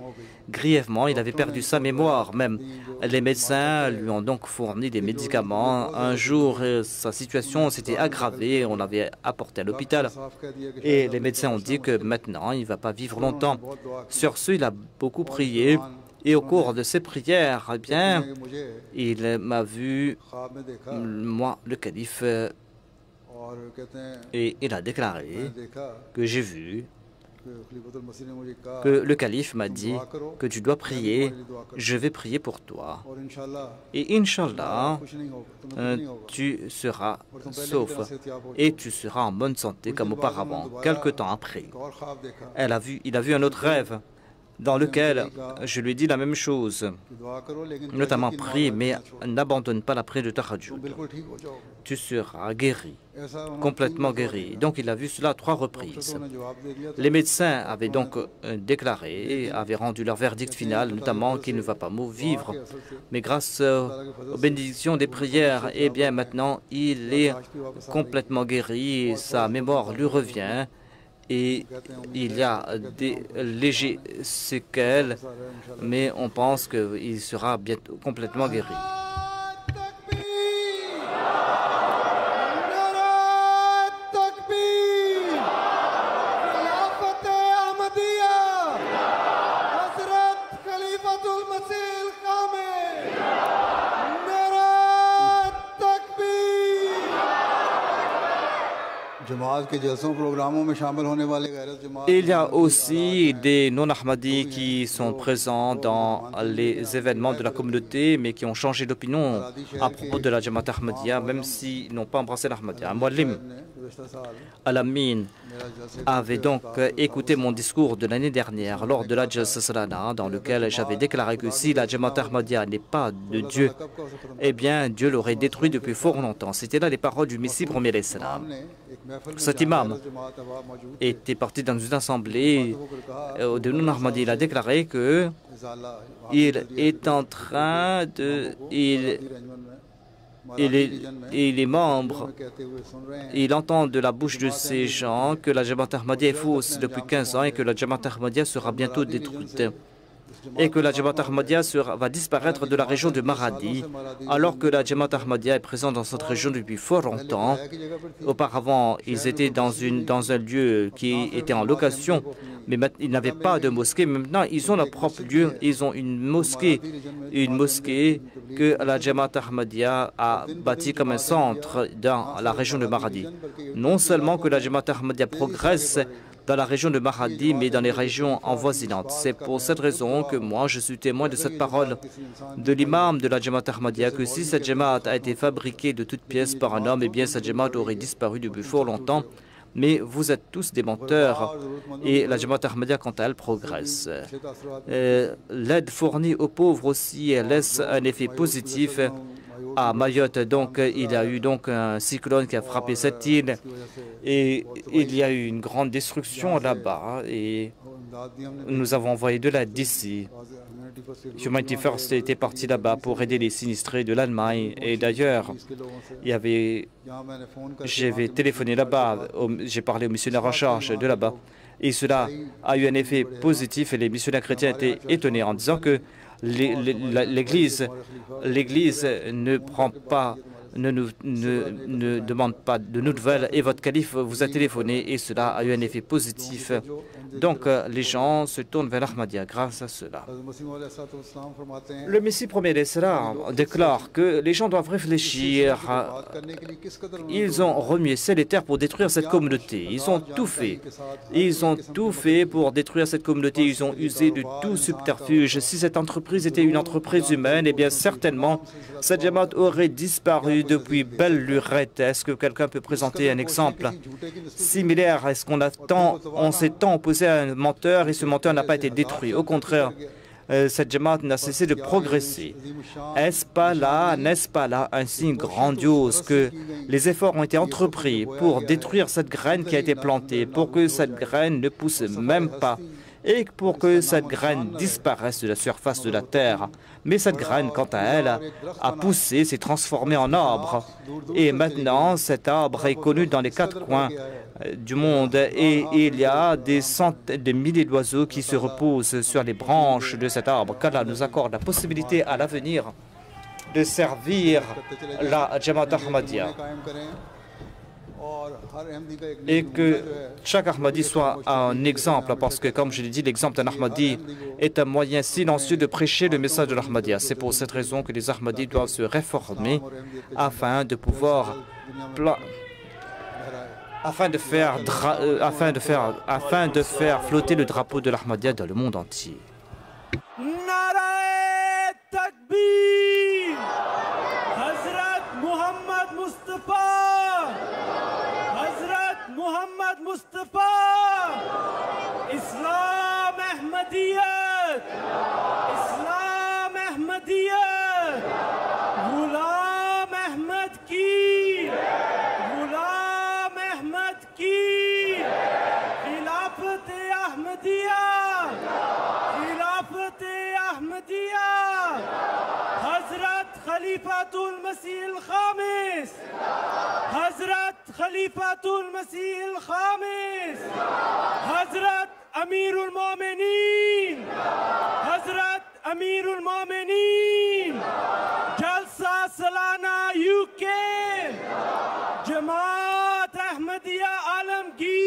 grièvement, il avait perdu sa mémoire même. Les médecins lui ont donc fourni des médicaments. Un jour, sa situation s'était aggravée, on l'avait apporté à l'hôpital et les médecins ont dit que maintenant, il ne va pas vivre longtemps. Sur ce, il a beaucoup prié et au cours de ses prières, eh bien, il m'a vu, moi, le calife, et il a déclaré que j'ai vu que le calife m'a dit que tu dois prier, je vais prier pour toi. Et Inch'Allah, tu seras sauf et tu seras en bonne santé comme auparavant. Quelque temps après, il a vu un autre rêve. dans lequel je lui dis la même chose, notamment prie, mais n'abandonne pas la prière de tahajjud. Tu seras guéri, complètement guéri. Donc il a vu cela à 3 reprises. Les médecins avaient donc déclaré, avaient rendu leur verdict final, notamment qu'il ne va pas vivre. Mais grâce aux bénédictions des prières, eh bien maintenant il est complètement guéri, sa mémoire lui revient. Et il y a des légers séquelles, mais on pense qu'il sera bientôt complètement guéri. Il y a aussi des non-Ahmadis qui sont présents dans les événements de la communauté, mais qui ont changé d'opinion à propos de la Jamaat Ahmadiyya, même s'ils n'ont pas embrassé l'Ahmadiyya. Muallim Al-Amin avait donc écouté mon discours de l'année dernière lors de la Jalsa Salana, dans lequel j'avais déclaré que si la Jamaat Ahmadiyya n'est pas de Dieu, eh bien Dieu l'aurait détruit depuis fort longtemps. C'était là les paroles du Messie premier l'Islam. Cet imam était parti dans une assemblée de non-Ahmadis. Il a déclaré que il est en train de... Il est membre, il entend de la bouche de ces gens que la Jamaat Ahmadiyya est fausse depuis 15 ans et que la Jamaat Ahmadiyya sera bientôt détruite et que la Jamaat Ahmadiyya va disparaître de la région de Maradi, alors que la Jamaat Ahmadiyya est présente dans cette région depuis fort longtemps. Auparavant, ils étaient dans un lieu qui était en location, mais ils n'avaient pas de mosquée. Maintenant, ils ont leur propre lieu. Ils ont une mosquée que la Jamaat Ahmadiyya a bâtie comme un centre dans la région de Maradi. Non seulement que la Jamaat Ahmadiyya progresse dans la région de Maradi, mais dans les régions envoisinantes. C'est pour cette raison que moi, je suis témoin de cette parole de l'imam de la Jamaat Ahmadiyya, que si cette Jamaat a été fabriquée de toutes pièces par un homme, eh bien cette Jamaat aurait disparu depuis fort longtemps. Mais vous êtes tous des menteurs et la Jamaat Ahmadiyya, quant à elle, progresse. L'aide fournie aux pauvres aussi laisse un effet positif à Mayotte. Donc, il y a eu donc un cyclone qui a frappé cette île et il y a eu une grande destruction là-bas et nous avons envoyé de l'aide d'ici. Humanity First était parti là-bas pour aider les sinistrés de l'Allemagne et d'ailleurs, j'avais téléphoné là-bas, j'ai parlé aux missionnaires en charge de là-bas et cela a eu un effet positif et les missionnaires chrétiens étaient étonnés en disant que l'Église ne prend pas, ne demande pas de nouvelles et votre calife vous a téléphoné et cela a eu un effet positif. Donc les gens se tournent vers l'Ahmadiyya grâce à cela. Le Messie premier l'Islam déclare que les gens doivent réfléchir. Ils ont remué ciel et terre pour détruire cette communauté. Ils ont tout fait. Ils ont tout fait pour détruire cette communauté. Ils ont usé de tout subterfuge. Si cette entreprise était une entreprise humaine, eh bien certainement cette Jamaat aurait disparu depuis belle lurette. Est-ce que quelqu'un peut présenter un exemple similaire? Est-ce on s'est tant opposé à un menteur et ce menteur n'a pas été détruit? Au contraire, cette Jamaat n'a cessé de progresser. N'est-ce pas là un signe grandiose que les efforts ont été entrepris pour détruire cette graine qui a été plantée, pour que cette graine ne pousse même pas et pour que cette graine disparaisse de la surface de la terre. Mais cette graine, quant à elle, a poussé, s'est transformée en arbre. Et maintenant, cet arbre est connu dans les 4 coins du monde et il y a des centaines de milliers d'oiseaux qui se reposent sur les branches de cet arbre. qu'Allah nous accorde la possibilité à l'avenir de servir la Jamaat Ahmadiyya et que chaque Ahmadi soit un exemple, parce que, comme je l'ai dit, l'exemple d'un Ahmadi est un moyen silencieux de prêcher le message de l'Ahmadiyya. C'est pour cette raison que les Ahmadis doivent se réformer afin de pouvoir afin de faire flotter le drapeau de l'Ahmadiyya dans le monde entier. Narae Takbir! Hazrat Muhammad Mustafa! Hazrat Muhammad Mustafa! Islam Ahmadiyya! खलीफातुल मसीह खामिस, हजरत खलीफातुल मसीह खामिस, हजरत अमीरुल मोमिनीन, हजरत अमीरुल मोमिनीन, जलसा सालाना यूके, जमात अहमदिया आलमगीर